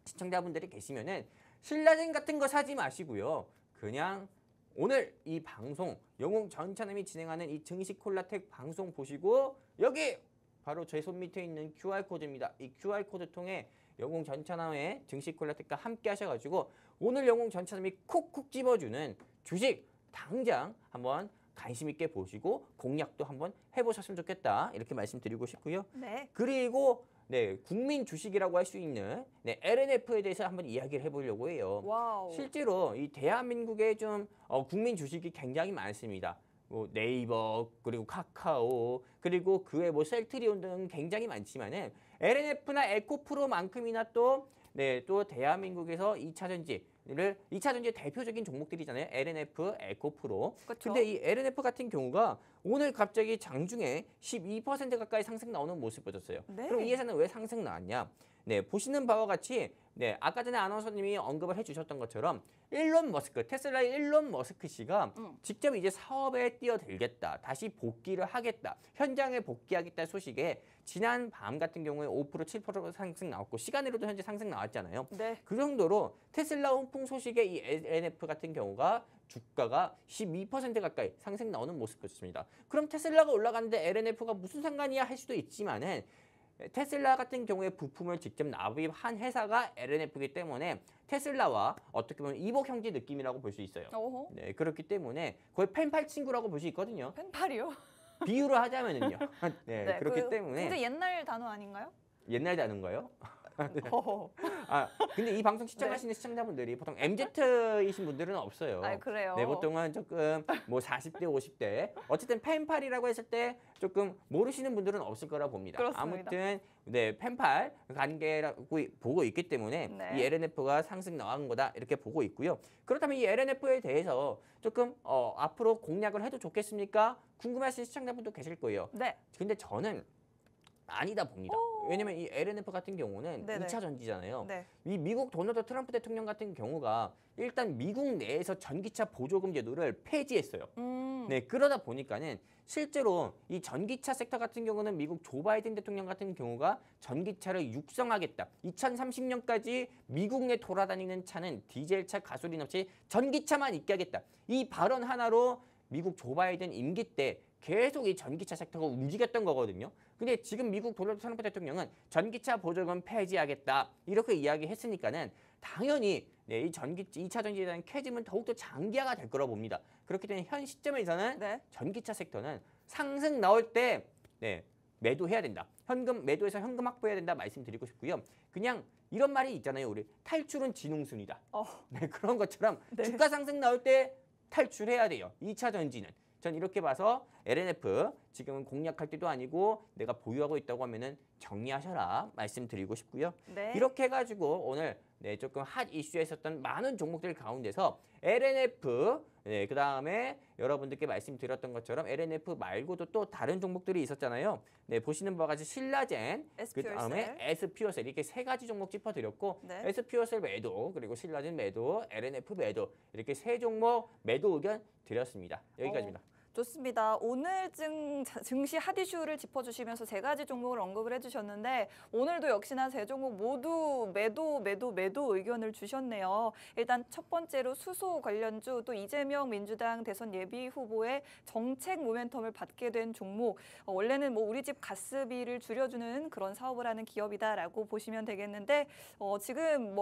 시청자분들이 계시면은 신라젠 같은 거 사지 마시고요. 그냥 오늘 이 방송 영웅 전찬남이 진행하는 이 증시콜라텍 방송 보시고 여기 바로 제 손 밑에 있는 QR코드입니다. 이 QR코드 통해 영웅 전찬남의 증시콜라텍과 함께 하셔가지고 오늘 영웅 전찬남이 콕콕 집어주는 주식 당장 한번 관심 있게 보시고 공략도 한번 해보셨으면 좋겠다 이렇게 말씀드리고 싶고요. 네. 그리고 국민 주식이라고 할 수 있는 LNF에 대해서 한번 이야기를 해보려고 해요. 와우. 실제로 이 대한민국의 좀 국민 주식이 굉장히 많습니다. 뭐 네이버 그리고 카카오 그리고 그외 뭐 셀트리온 등 굉장히 많지만은 LNF나 에코프로만큼이나 또 대한민국에서 2차전지의 대표적인 종목들이잖아요. LNF, 에코프로. 그쵸? 근데 이 LNF 같은 경우가 오늘 갑자기 장중에 12% 가까이 상승 나오는 모습 보였어요. 네. 그럼 이 회사는 왜 상승 나왔냐? 보시는 바와 같이 아까 전에 아나운서님이 언급을 해주셨던 것처럼 테슬라의 일론 머스크 씨가 직접 이제 사업에 뛰어들겠다, 다시 복귀를 하겠다, 현장에 복귀하겠다 소식에 지난 밤 같은 경우에 5%, 7% 상승 나왔고 시간으로도 현재 상승 나왔잖아요. 네. 그 정도로 테슬라 훈풍 소식에 이 LNF 같은 경우가 주가가 12% 가까이 상승 나오는 모습이었습니다. 그럼 테슬라가 올라가는데 LNF가 무슨 상관이야 할 수도 있지만은 테슬라 같은 경우에 부품을 직접 납입한 회사가 LNF이기 때문에 테슬라와 어떻게 보면 이복 형제 느낌이라고 볼 수 있어요. 어허. 그렇기 때문에 거의 펜팔 친구라고 볼 수 있거든요. 펜팔이요? 비유를 하자면은요. 그렇기 때문에. 근데 옛날 단어 아닌가요? 옛날 단어인가요? 어허. 근데 이 방송 시청하시는 시청자분들이 보통 MZ이신 분들은 없어요. 그래요? 보통은 조금 뭐 40대, 50대. 어쨌든 펜팔이라고 했을 때 조금 모르시는 분들은 없을 거라 봅니다. 그렇습니다. 아무튼 펜팔 관계라고 보고 있기 때문에 이 LNF가 상승 나온 거다 이렇게 보고 있고요. 그렇다면 이 LNF에 대해서 조금 앞으로 공략을 해도 좋겠습니까? 궁금하신 시청자분도 계실 거예요. 네. 근데 저는 아니다 봅니다. 왜냐면 이 LNF 같은 경우는 네네. 2차 전지잖아요. 네. 이 미국 도널드 트럼프 대통령 같은 경우가 일단 미국 내에서 전기차 보조금 제도를 폐지했어요. 네, 그러다 보니까는 실제로 이 전기차 섹터 같은 경우는 미국 조 바이든 대통령 같은 경우가 전기차를 육성하겠다. 2030년까지 미국 내 돌아다니는 차는 디젤차, 가솔린 없이 전기차만 있게 하겠다. 이 발언 하나로 미국 조 바이든 임기 때 계속 이 전기차 섹터가 움직였던 거거든요. 근데 지금 미국 도널드 트럼프 대통령은 전기차 보조금 폐지하겠다. 이렇게 이야기했으니까는 당연히 네, 이 2차 전지에 대한 캐즘은 더욱더 장기화가 될 거라고 봅니다. 그렇기 때문에 현 시점에서는 네. 전기차 섹터는 상승 나올 때 네, 매도해야 된다. 매도해서 현금 확보해야 된다 말씀드리고 싶고요. 그냥 이런 말이 있잖아요. 우리 탈출은 지능순이다. 네, 그런 것처럼 네. 주가 상승 나올 때 탈출해야 돼요. 2차 전지는. 전 이렇게 봐서 LNF 지금은 공략할 때도 아니고 내가 보유하고 있다고 하면은 정리하셔라 말씀드리고 싶고요. 네. 이렇게 해가지고 오늘 네, 조금 핫 이슈에 있었던 많은 종목들 가운데서 LNF 네, 그다음에 여러분들께 말씀드렸던 것처럼 LNF 말고도 또 다른 종목들이 있었잖아요. 네, 보시는 바와 같이 신라젠, 그다음에 S퓨어셀 이렇게 세 가지 종목 짚어드렸고 네. S퓨어셀 매도, 그리고 신라젠 매도, LNF 매도 이렇게 세 종목 매도 의견 드렸습니다. 여기까지입니다. 좋습니다. 오늘 증시 핫 이슈를 짚어주시면서 세 가지 종목을 언급을 해주셨는데 오늘도 역시나 세 종목 모두 매도 의견을 주셨네요. 일단 첫 번째로 수소 관련주 또 이재명 민주당 대선 예비 후보의 정책 모멘텀을 받게 된 종목. 원래는 뭐 우리 집 가스비를 줄여주는 그런 사업을 하는 기업이다라고 보시면 되겠는데 지금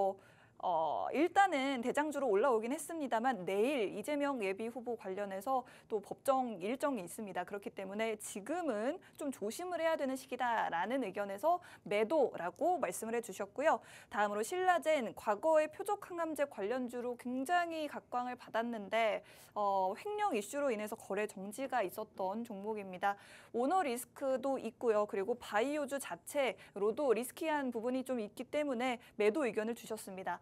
일단은 대장주로 올라오긴 했습니다만 내일 이재명 예비 후보 관련해서 또 법정 일정이 있습니다. 그렇기 때문에 지금은 좀 조심을 해야 되는 시기다라는 의견에서 매도라고 말씀을 해주셨고요. 다음으로 신라젠 과거의 표적 항암제 관련주로 굉장히 각광을 받았는데 횡령 이슈로 인해서 거래 정지가 있었던 종목입니다. 오너 리스크도 있고요. 그리고 바이오주 자체로도 리스키한 부분이 좀 있기 때문에 매도 의견을 주셨습니다.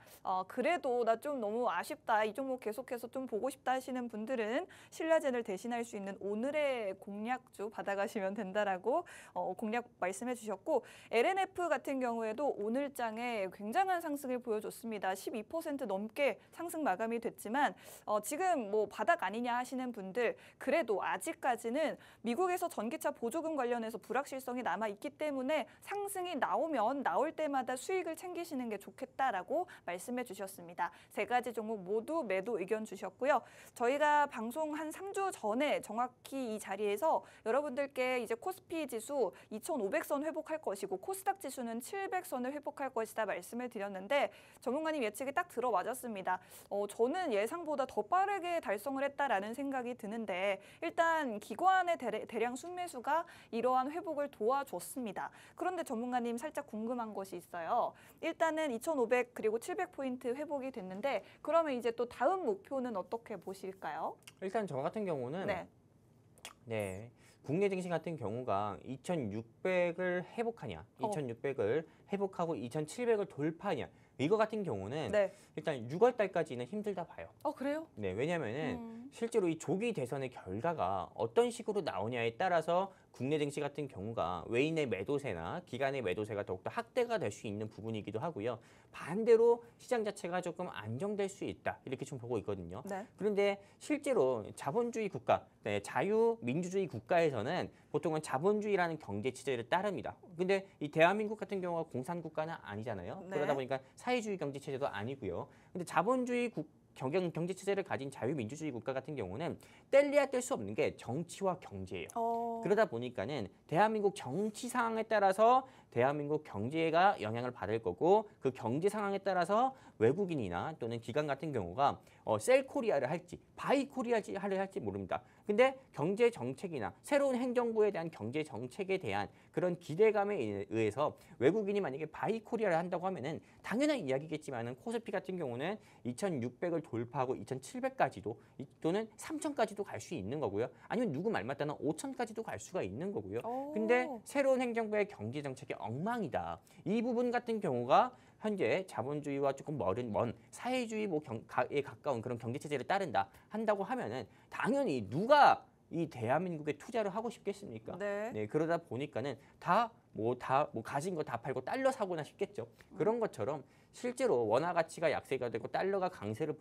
그래도 나 좀 너무 아쉽다. 이 종목 계속해서 좀 보고 싶다 하시는 분들은 신라젠을 대신할 수 있는 오늘의 공략주 받아가시면 된다라고 공략 말씀해 주셨고 LNF 같은 경우에도 오늘장에 굉장한 상승을 보여줬습니다. 12% 넘게 상승 마감이 됐지만 지금 뭐 바닥 아니냐 하시는 분들 그래도 아직까지는 미국에서 전기차 보조금 관련해서 불확실성이 남아있기 때문에 상승이 나오면 나올 때마다 수익을 챙기시는 게 좋겠다라고 말씀해 주셨습니다. 세 가지 종목 모두 매도 의견 주셨고요. 저희가 방송 한 3주 전에 정확히 이 자리에서 여러분들께 이제 코스피 지수 2,500선 회복할 것이고 코스닥 지수는 700선을 회복할 것이다 말씀을 드렸는데 전문가님 예측이 딱 들어맞았습니다. 저는 예상보다 더 빠르게 달성을 했다라는 생각이 드는데 일단 기관의 대량 순매수가 이러한 회복을 도와줬습니다. 그런데 전문가님 살짝 궁금한 것이 있어요. 일단은 2,500 그리고 700포인트 회복이 됐는데 그러면 이제 또 다음 목표는 어떻게 보실까요? 일단 저 같은 경우는 네. 국내 증시 같은 경우가 2,600을 회복하냐, 2,600을 회복하고 2,700을 돌파하냐 이거 같은 경우는 일단 6월 달까지는 힘들다 봐요. 그래요? 네, 왜냐면은 실제로 이 조기 대선의 결과가 어떤 식으로 나오냐에 따라서 국내 증시 같은 경우가 외인의 매도세나 기관의 매도세가 더욱더 확대가 될 수 있는 부분이기도 하고요. 반대로 시장 자체가 조금 안정될 수 있다 이렇게 좀 보고 있거든요. 그런데 실제로 자본주의 국가, 자유민주주의 국가에서는 보통은 자본주의라는 경제 체제를 따릅니다. 근데 이 대한민국 같은 경우가 공산국가는 아니잖아요. 그러다 보니까 사회주의 경제 체제도 아니고요. 근데 자본주의 경제 체제를 가진 자유민주주의 국가 같은 경우는 뗄래야 뗄 수 없는 게 정치와 경제예요. 그러다 보니까는 대한민국 정치 상황에 따라서 대한민국 경제가 영향을 받을 거고 그 경제 상황에 따라서 외국인이나 또는 기관 같은 경우가 셀 코리아를 할지 바이 코리아를 할지 모릅니다. 근데 경제 정책이나 새로운 행정부에 대한 경제 정책에 대한 그런 기대감에 의해서 외국인이 만약에 바이 코리아를 한다고 하면은 당연한 이야기겠지만은 코스피 같은 경우는 2,600을 돌파하고 2,700까지도 또는 3,000까지도 갈 수 있는 거고요. 아니면 누구 말 맞다는 5,000까지도 갈 수가 있는 거고요. 근데 새로운 행정부의 경제 정책이 엉망이다. 이 부분 같은 경우가 현재 자본주의와 조금 먼 사회주의 에 가까운 그런 경제 체제를 따른다 한다고 하면은 당연히 누가 이 대한민국에 투자를 하고 싶겠습니까? 네. 네, 그러다 보니까는 다 가진 거 다 팔고 달러 사고나 싶겠죠. 그런 것처럼 실제로 원화 가치가 약세가 되고 달러가 강세를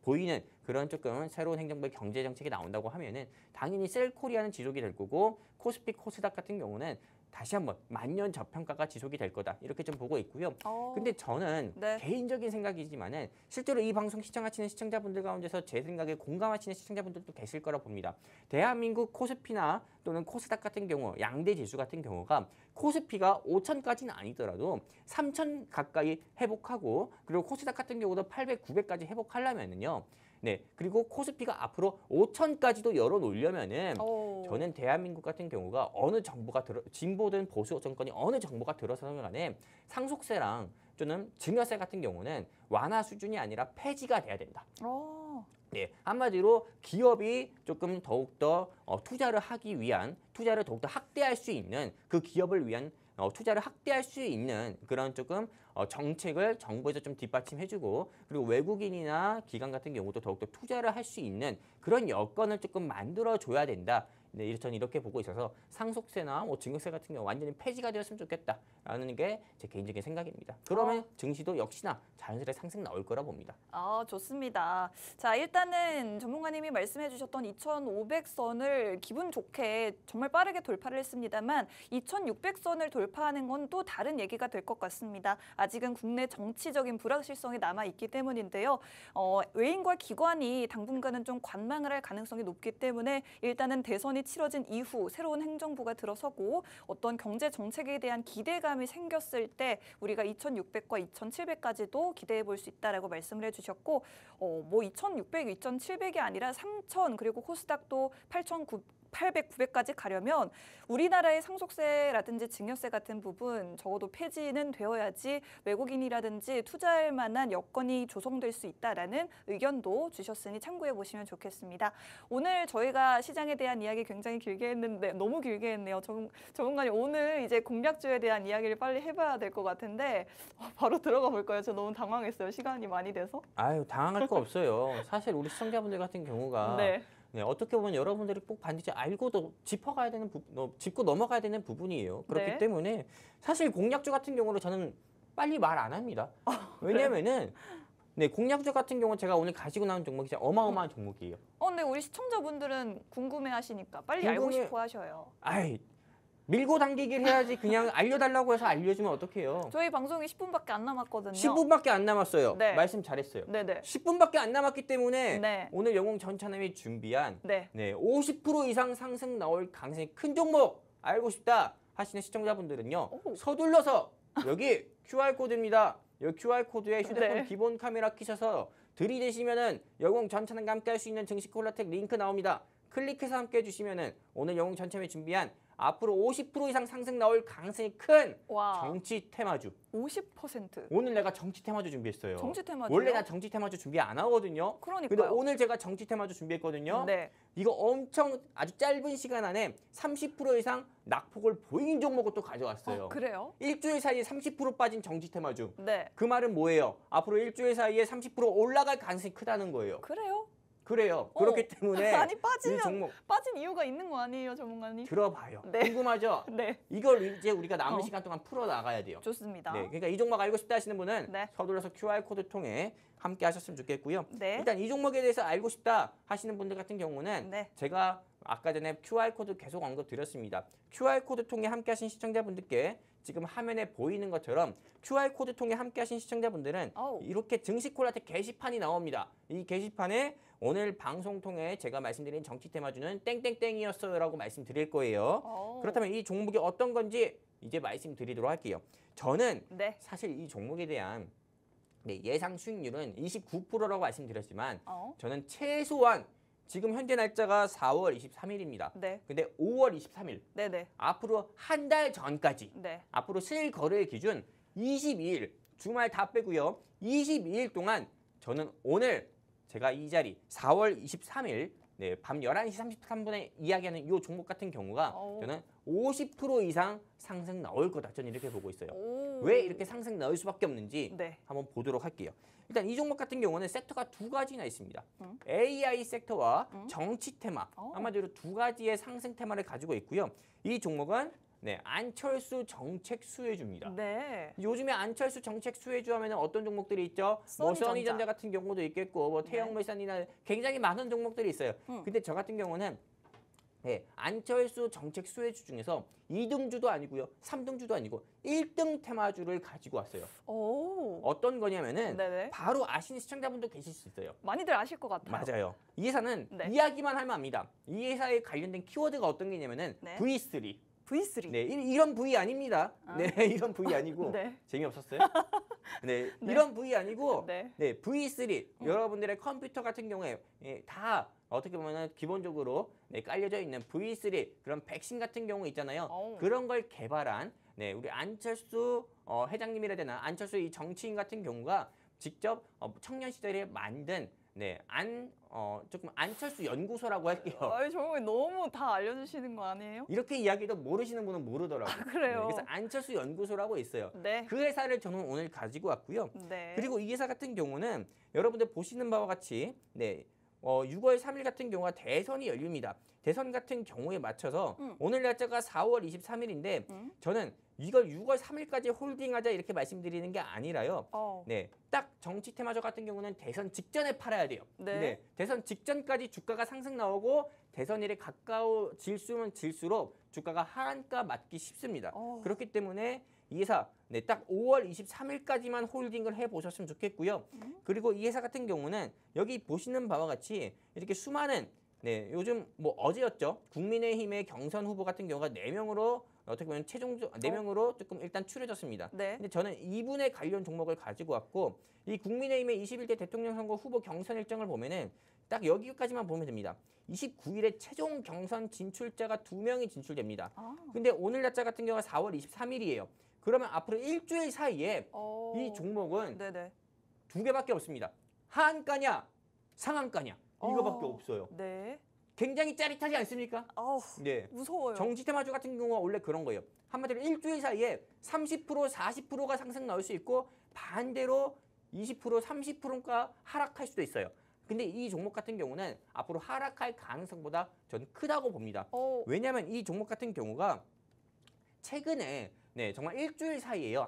보이는 그런 조금 새로운 행정부의 경제 정책이 나온다고 하면은 당연히 셀코리아는 지속이 될 거고 코스피 코스닥 같은 경우는 다시 한번 만년 저평가가 지속이 될 거다 이렇게 좀 보고 있고요. 근데 저는 네. 개인적인 생각이지만은 실제로 이 방송 시청하시는 시청자분들 가운데서 제 생각에 공감하시는 시청자분들도 계실 거라 봅니다. 대한민국 코스피나 또는 코스닥 같은 경우 양대 지수 같은 경우가 코스피가 5천까지는 아니더라도 3천 가까이 회복하고 그리고 코스닥 같은 경우도 800, 900까지 회복하려면은요. 네, 그리고 코스피가 앞으로 5천까지도 열어놓으려면은 저는 대한민국 같은 경우가 어느 정부가 진보든 보수 정권이 어느 정부가 들어서는 간에 상속세랑 또는 증여세 같은 경우는 완화 수준이 아니라 폐지가 돼야 된다. 네, 한마디로 기업이 조금 더욱더 투자를 하기 위한 투자를 더욱더 확대할 수 있는 그 기업을 위한 투자를 확대할 수 있는 그런 조금 정책을 정부에서 좀 뒷받침해주고 그리고 외국인이나 기관 같은 경우도 더욱더 투자를 할 수 있는 그런 여건을 조금 만들어줘야 된다. 네, 저는 이렇게 보고 있어서 상속세나 증여세 같은 경우 완전히 폐지가 되었으면 좋겠다라는 게 제 개인적인 생각입니다. 그러면 증시도 역시나 자연스레 상승 나올 거라 봅니다. 좋습니다. 자, 일단은 전문가님이 말씀해 주셨던 2,500선을 기분 좋게 정말 빠르게 돌파를 했습니다만 2,600선을 돌파하는 건 또 다른 얘기가 될 것 같습니다. 아직은 국내 정치적인 불확실성이 남아있기 때문인데요. 외인과 기관이 당분간은 좀 관망을 할 가능성이 높기 때문에 일단은 대선이 치러진 이후 새로운 행정부가 들어서고 어떤 경제 정책에 대한 기대감이 생겼을 때 우리가 2,600과 2,700까지도 기대해 볼 수 있다라고 말씀을 해주셨고 2,600, 2,700이 아니라 3,000 그리고 코스닥도 800, 900까지 가려면 우리나라의 상속세라든지 증여세 같은 부분 적어도 폐지는 되어야지 외국인이라든지 투자할 만한 여건이 조성될 수 있다라는 의견도 주셨으니 참고해 보시면 좋겠습니다. 오늘 저희가 시장에 대한 이야기 굉장히 길게 했는데 너무 길게 했네요. 전문가님 오늘 이제 공략주에 대한 이야기를 빨리 해봐야 될 것 같은데 바로 들어가 볼까요? 저 너무 당황했어요. 시간이 많이 돼서. 아유, 당황할 거 없어요. 사실 우리 시청자분들 같은 경우가 네, 어떻게 보면 여러분들이 꼭 반드시 알고도 짚어가야 되는 짚고 넘어가야 되는 부분이에요. 그렇기 때문에 사실 공략주 같은 경우는 저는 빨리 말 안 합니다. 왜냐면은 네, 공략주 같은 경우는 제가 오늘 가지고 나온 종목이 진짜 어마어마한 종목이에요. 근데 우리 시청자분들은 궁금해하시니까 빨리 알고 싶어 하셔요. 밀고 당기기를 해야지 그냥 알려달라고 해서 알려주면 어떡해요. 저희 방송이 10분밖에 안 남았거든요. 10분밖에 안 남았어요. 네. 말씀 잘했어요. 네네. 10분밖에 안 남았기 때문에 오늘 영웅 전차남이 준비한 50% 이상 상승 나올 가능성이 큰 종목 알고 싶다 하시는 시청자분들은요. 서둘러서 여기 QR코드입니다. 여기 QR코드에 휴대폰 기본 카메라 키셔서 들이대시면은 영웅 전차남과 함께 할 수 있는 증시 콜라텍 링크 나옵니다. 클릭해서 함께 해주시면은 오늘 영웅 전차남이 준비한 앞으로 50% 이상 상승 나올 가능성이 큰 정치 테마주. 50%. 오늘 내가 정치 테마주 준비했어요. 정치 테마주. 원래 나 정치 테마주 준비 안 하거든요. 그러니까요. 근데 오늘 제가 정치 테마주 준비했거든요. 네. 이거 엄청 아주 짧은 시간 안에 30% 이상 낙폭을 보이는 종목을 또 가져왔어요. 그래요? 일주일 사이에 30% 빠진 정치 테마주. 네. 그 말은 뭐예요? 앞으로 일주일 사이에 30% 올라갈 가능성이 크다는 거예요. 그래요? 그래요. 그렇기 때문에 아니 이 종목 빠진 이유가 있는 거 아니에요, 전문가님? 들어봐요. 궁금하죠? 이걸 이제 우리가 남은 시간 동안 풀어 나가야 돼요. 좋습니다. 네, 그러니까 이 종목 알고 싶다 하시는 분은 서둘러서 QR코드 통해 함께 하셨으면 좋겠고요. 일단 이 종목에 대해서 알고 싶다 하시는 분들 같은 경우는 제가 아까 전에 QR코드 계속 언급 드렸습니다. QR코드 통해 함께 하신 시청자분들께 지금 화면에 보이는 것처럼 QR코드 통해 함께 하신 시청자분들은 이렇게 증시 콜라텍 게시판이 나옵니다. 이 게시판에 오늘 방송 통해 제가 말씀드린 정치 테마주는 땡땡땡이었어요 라고 말씀드릴 거예요. 그렇다면 이 종목이 어떤 건지 이제 말씀드리도록 할게요. 저는 사실 이 종목에 대한 예상 수익률은 29%라고 말씀드렸지만 저는 최소한 지금 현재 날짜가 4월 23일입니다. 근데 5월 23일 앞으로 한 달 전까지 앞으로 실거래 기준 22일 주말 다 빼고요. 22일 동안 저는 오늘 제가 이 자리 4월 23일 네, 밤 11시 33분에 이야기하는 이 종목 같은 경우가 저는 50% 이상 상승 나올 거다. 저는 이렇게 보고 있어요. 왜 이렇게 상승 나올 수밖에 없는지 한번 보도록 할게요. 일단 이 종목 같은 경우는 섹터가 두 가지나 있습니다. AI 섹터와 정치 테마, 아마도 두 가지의 상승 테마를 가지고 있고요. 이 종목은 안철수 정책 수혜주입니다. 네. 요즘에 안철수 정책 수혜주 하면 어떤 종목들이 있죠? 써니전자 같은 경우도 있겠고, 뭐 태영물산이나 굉장히 많은 종목들이 있어요. 근데 저 같은 경우는 안철수 정책 수혜주 중에서 2등주도 아니고요, 3등주도 아니고 1등 테마주를 가지고 왔어요. 어떤 거냐면은 바로 아시는 시청자분도 계실 수 있어요. 많이들 아실 것 같아요. 맞아요. 이 회사는 이야기만 하면 압니다. 이 회사에 관련된 키워드가 어떤 게 있냐면은 V3. V3. 네, 이런 V 아닙니다. 네, 이런 V 아니고 재미없었어요? 네, 이런 V 아니고 V3. 여러분들의 컴퓨터 같은 경우에 다 어떻게 보면은 기본적으로 깔려져 있는 V3 그런 백신 같은 경우 있잖아요. 그런 걸 개발한 우리 안철수 회장님이라 되나 안철수 이 정치인 같은 경우가 직접 청년 시절에 만든 조금 안철수 연구소라고 할게요. 정말 너무 다 알려주시는 거 아니에요? 이렇게 이야기도 모르시는 분은 모르더라고요. 그래요? 그래서 안철수 연구소라고 있어요. 그 회사를 저는 오늘 가지고 왔고요. 그리고 이 회사 같은 경우는 여러분들 보시는 바와 같이 6월 3일 같은 경우가 대선이 열립니다. 대선 같은 경우에 맞춰서 오늘 날짜가 4월 23일인데 저는 이걸 6월 3일까지 홀딩하자 이렇게 말씀드리는 게 아니라요. 딱 정치 테마주 같은 경우는 대선 직전에 팔아야 돼요. 대선 직전까지 주가가 상승 나오고 대선일에 가까워질수는 질수록 주가가 하한가 맞기 쉽습니다. 그렇기 때문에 이 회사 딱 5월 23일까지만 홀딩을 해보셨으면 좋겠고요. 그리고 이 회사 같은 경우는 여기 보시는 바와 같이 이렇게 수많은 요즘 뭐 어제였죠. 국민의힘의 경선 후보 같은 경우가 4명으로 어떻게 보면 최종 4명으로 조금 일단 추려졌습니다. 근데 저는 이분의 관련 종목을 가지고 왔고 이 국민의힘의 21대 대통령 선거 후보 경선 일정을 보면은 딱 여기까지만 보면 됩니다. 29일에 최종 경선 진출자가 2명이 진출됩니다. 근데 오늘 날짜 같은 경우가 4월 23일이에요. 그러면 앞으로 일주일 사이에 이 종목은 2개밖에 없습니다. 하한가냐 상한가냐 이거밖에 없어요. 굉장히 짜릿하지 않습니까? 무서워요. 정치 테마주 같은 경우가 원래 그런 거예요. 한마디로 일주일 사이에 30%, 40%가 상승 나올 수 있고 반대로 20%, 30%가 하락할 수도 있어요. 근데 이 종목 같은 경우는 앞으로 하락할 가능성보다 저는 크다고 봅니다. 왜냐하면 이 종목 같은 경우가 최근에 정말 일주일 사이에요.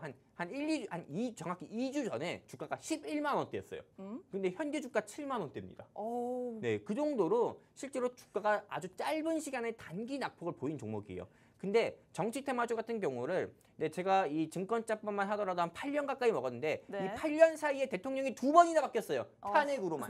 정확히 2주 전에 주가가 11만 원대였어요. 근데 현재 주가 7만 원대입니다. 그 정도로 실제로 주가가 아주 짧은 시간에 단기 낙폭을 보인 종목이에요. 근데 정치 테마주 같은 경우를 제가 이 증권자법만 하더라도 한 8년 가까이 먹었는데 이 8년 사이에 대통령이 2번이나 바뀌었어요. 탄핵으로만.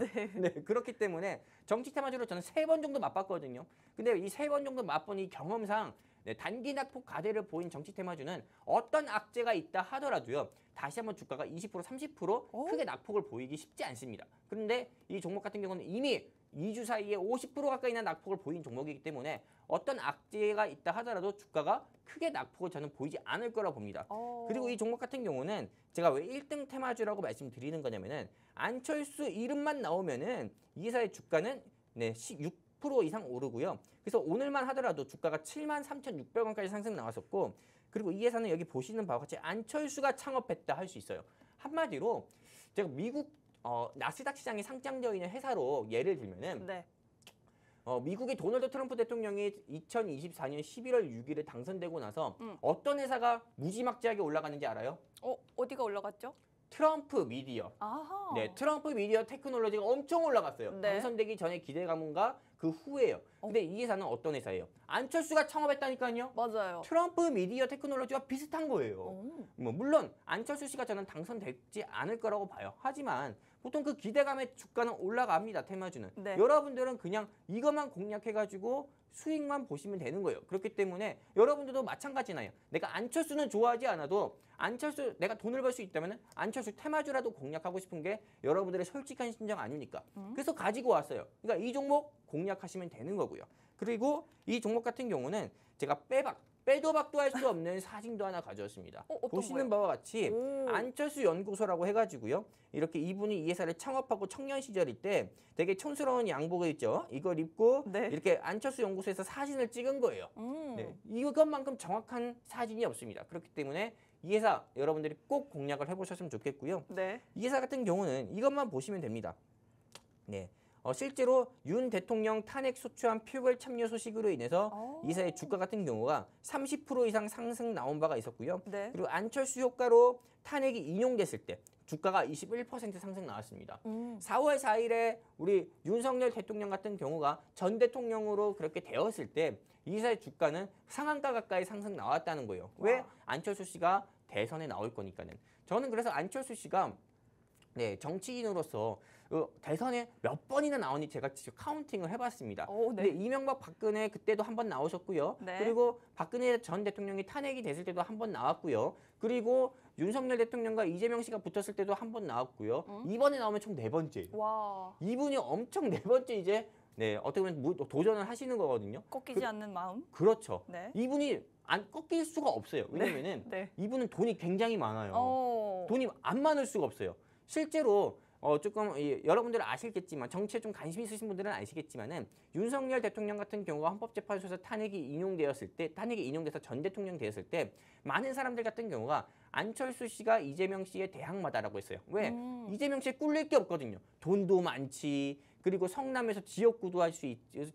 그렇기 때문에 정치 테마주로 저는 3번 정도 맛봤거든요. 근데 이 3번 정도 맛본 이 경험상 단기 낙폭 가대를 보인 정치 테마주는 어떤 악재가 있다 하더라도요. 다시 한번 주가가 20%, 30% 크게 낙폭을 보이기 쉽지 않습니다. 그런데 이 종목 같은 경우는 이미 2주 사이에 50% 가까이나 낙폭을 보인 종목이기 때문에 어떤 악재가 있다 하더라도 주가가 크게 낙폭을 저는 보이지 않을 거라고 봅니다. 그리고 이 종목 같은 경우는 제가 왜 1등 테마주라고 말씀드리는 거냐면은 안철수 이름만 나오면은 이 회사의 주가는 6% 이상 오르고요. 그래서 오늘만 하더라도 주가가 73,600원까지 상승 나왔었고 그리고 이 회사는 여기 보시는 바와 같이 안철수가 창업했다 할 수 있어요. 한마디로 제가 미국 나스닥 시장에 상장되어 있는 회사로 예를 들면은 미국의 도널드 트럼프 대통령이 2024년 11월 6일에 당선되고 나서 어떤 회사가 무지막지하게 올라가는지 알아요? 어디가 올라갔죠? 트럼프 미디어. 트럼프 미디어 테크놀로지가 엄청 올라갔어요. 당선되기 전에 기대감과 그 후에요. 근데 이 회사는 어떤 회사예요? 안철수가 창업했다니까요. 맞아요. 트럼프 미디어 테크놀로지와 비슷한 거예요. 물론 안철수 씨가 저는 당선되지 않을 거라고 봐요. 하지만 보통 그 기대감에 주가는 올라갑니다. 테마주는. 여러분들은 그냥 이것만 공략해가지고 수익만 보시면 되는 거예요. 그렇기 때문에 여러분들도 마찬가지나요. 내가 안철수는 좋아하지 않아도 내가 돈을 벌 수 있다면 안철수 테마주라도 공략하고 싶은 게 여러분들의 솔직한 심정 아닙니까? 그래서 가지고 왔어요. 그러니까 이 종목 공략하시면 되는 거고요. 그리고 이 종목 같은 경우는 제가 빼도 박도 할 수 없는 사진도 하나 가져왔습니다. 보시는 바와 같이 안철수 연구소라고 해가지고요. 이렇게 이분이 이 회사를 창업하고 청년 시절일 때 되게 촌스러운 양복을 있죠. 이걸 입고 네. 이렇게 안철수 연구소에서 사진을 찍은 거예요. 네. 이것만큼 정확한 사진이 없습니다. 그렇기 때문에 이 회사 여러분들이 꼭 공략을 해보셨으면 좋겠고요. 네. 이 회사 같은 경우는 이것만 보시면 됩니다. 네. 실제로 윤 대통령 탄핵 소추안 표결 참여 소식으로 인해서 이 회사의 주가 같은 경우가 30% 이상 상승 나온 바가 있었고요. 네. 그리고 안철수 효과로 탄핵이 인용됐을 때 주가가 21% 상승 나왔습니다. 4월 4일에 우리 윤석열 대통령 같은 경우가 전 대통령으로 그렇게 되었을 때 이 회사의 주가는 상한가 가까이 상승 나왔다는 거예요. 왜? 안철수 씨가 대선에 나올 거니까는. 저는 그래서 안철수 씨가 정치인으로서 대선에 몇 번이나 나오니 제가 직접 카운팅을 해봤습니다. 네. 근데 이명박 박근혜 그때도 한 번 나오셨고요. 네. 그리고 박근혜 전 대통령이 탄핵이 됐을 때도 한 번 나왔고요. 그리고 윤석열 대통령과 이재명 씨가 붙었을 때도 한 번 나왔고요. 이번에 나오면 총 4번째예요. 와. 이분이 엄청 4번째 이제 어떻게 보면 도전을 하시는 거거든요. 꺾이지 않는 마음. 그렇죠. 네. 이분이 안 꺾일 수가 없어요. 왜냐면은 이분은 돈이 굉장히 많아요. 돈이 안 많을 수가 없어요. 실제로 조금 여러분들은 아시겠지만 정치에 좀 관심 있으신 분들은 아시겠지만은 윤석열 대통령 같은 경우가 헌법재판소에서 탄핵이 인용돼서 전 대통령 되었을 때 많은 사람들 같은 경우가 안철수 씨가 이재명 씨의 대항마다라고 했어요. 왜? 이재명 씨에 꿀릴 게 없거든요. 돈도 많지. 그리고 성남에서 지역구도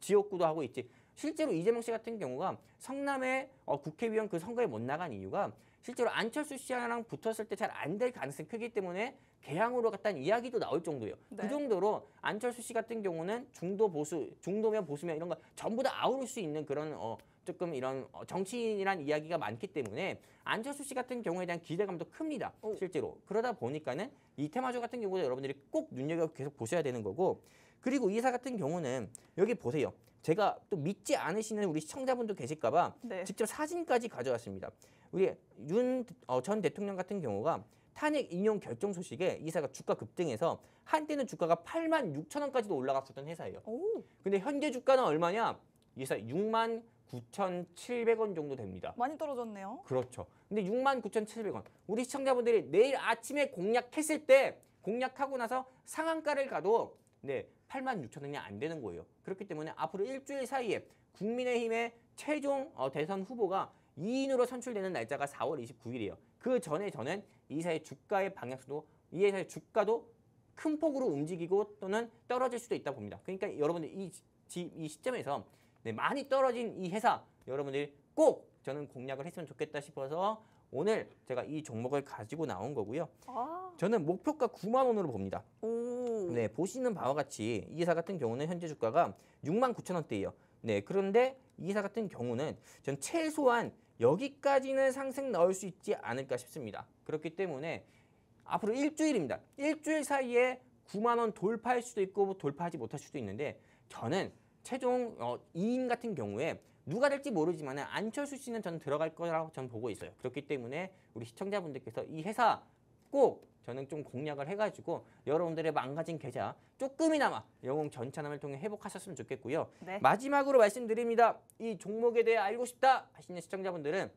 지역구도 하고 있지. 실제로 이재명 씨 같은 경우가 성남의 국회의원 그 선거에 못 나간 이유가 실제로 안철수 씨랑 붙었을 때 잘 안 될 가능성이 크기 때문에 개항으로 갔다는 이야기도 나올 정도예요. 네. 그 정도로 안철수 씨 같은 경우는 중도면 보수면 이런 거 전부 다 아우를 수 있는 그런 조금 이런 정치인이란 이야기가 많기 때문에 안철수 씨 같은 경우에 대한 기대감도 큽니다. 실제로. 그러다 보니까는 이 테마주 같은 경우도 여러분들이 꼭 눈여겨 계속 보셔야 되는 거고 그리고 이 회사 같은 경우는 여기 보세요. 제가 또 믿지 않으시는 우리 시청자분도 계실까 봐 직접 사진까지 가져왔습니다. 우리 윤 전 대통령 같은 경우가 탄핵 인용 결정 소식에 이 회사가 주가 급등해서 한때는 주가가 86,000원까지도 올라갔었던 회사예요. 근데 현재 주가는 얼마냐? 이 회사 69,700원 정도 됩니다. 많이 떨어졌네요. 그렇죠. 근데 69,700원. 우리 시청자분들이 내일 아침에 공략했을 때 공략하고 나서 상한가를 가도 86,000원이 안 되는 거예요. 그렇기 때문에 앞으로 일주일 사이에 국민의힘의 최종 대선 후보가 2인으로 선출되는 날짜가 4월 29일이에요. 그 전에 저는 이 회사의 주가의 방향수도 이 회사의 주가도 큰 폭으로 움직이고 또는 떨어질 수도 있다 봅니다. 그러니까 여러분들 이 시점에서 많이 떨어진 이 회사 여러분들이 꼭 저는 공략을 했으면 좋겠다 싶어서 오늘 제가 이 종목을 가지고 나온 거고요. 저는 목표가 9만 원으로 봅니다. 보시는 바와 같이 이 회사 같은 경우는 현재 주가가 69,000원대예요. 그런데 이 회사 같은 경우는 전 최소한 여기까지는 상승 나올 수 있지 않을까 싶습니다. 그렇기 때문에 앞으로 일주일입니다. 일주일 사이에 9만 원 돌파할 수도 있고 돌파하지 못할 수도 있는데 저는 최종 2인 같은 경우에 누가 될지 모르지만 안철수 씨는 저는 들어갈 거라고 저는 보고 있어요. 그렇기 때문에 우리 시청자분들께서 이 회사 꼭 저는 좀 공략을 해가지고 여러분들의 망가진 계좌 조금이나마 영웅 전찬함을 통해 회복하셨으면 좋겠고요. 마지막으로 말씀드립니다. 이 종목에 대해 알고 싶다 하시는 시청자분들은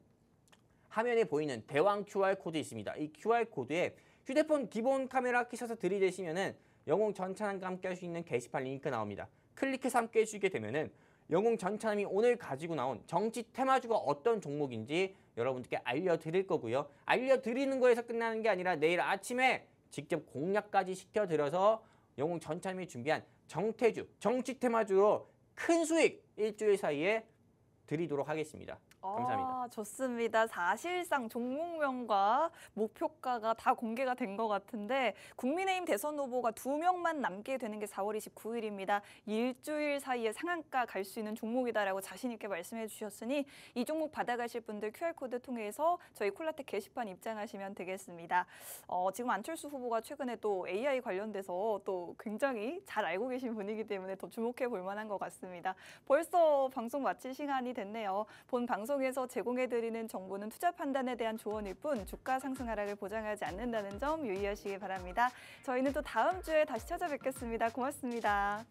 화면에 보이는 대왕 QR코드 있습니다. 이 QR코드에 휴대폰 기본 카메라 켜셔서 들이대시면은 영웅 전찬함과 함께 할 수 있는 게시판 링크 나옵니다. 클릭해서 함께 해주시게 되면은 영웅 전찬함이 오늘 가지고 나온 정치 테마주가 어떤 종목인지 여러분들께 알려드릴 거고요. 알려드리는 거에서 끝나는 게 아니라 내일 아침에 직접 공략까지 시켜드려서 영웅 전찬함이 준비한 정태주, 정치 테마주로 큰 수익 일주일 사이에 드리도록 하겠습니다. 감사합니다. 좋습니다. 사실상 종목명과 목표가가 다 공개가 된 것 같은데 국민의힘 대선 후보가 2명만 남게 되는 게 4월 29일입니다. 일주일 사이에 상한가 갈 수 있는 종목이다라고 자신 있게 말씀해 주셨으니 이 종목 받아가실 분들 QR코드 통해서 저희 콜라텍 게시판 입장하시면 되겠습니다. 지금 안철수 후보가 최근에 또 AI 관련돼서 또 굉장히 잘 알고 계신 분이기 때문에 더 주목해 볼 만한 것 같습니다. 벌써 방송 마칠 시간이 됐네요. 본 방송에서 제공해드리는 정보는 투자 판단에 대한 조언일 뿐 주가 상승 하락을 보장하지 않는다는 점 유의하시기 바랍니다. 저희는 또 다음 주에 다시 찾아뵙겠습니다. 고맙습니다.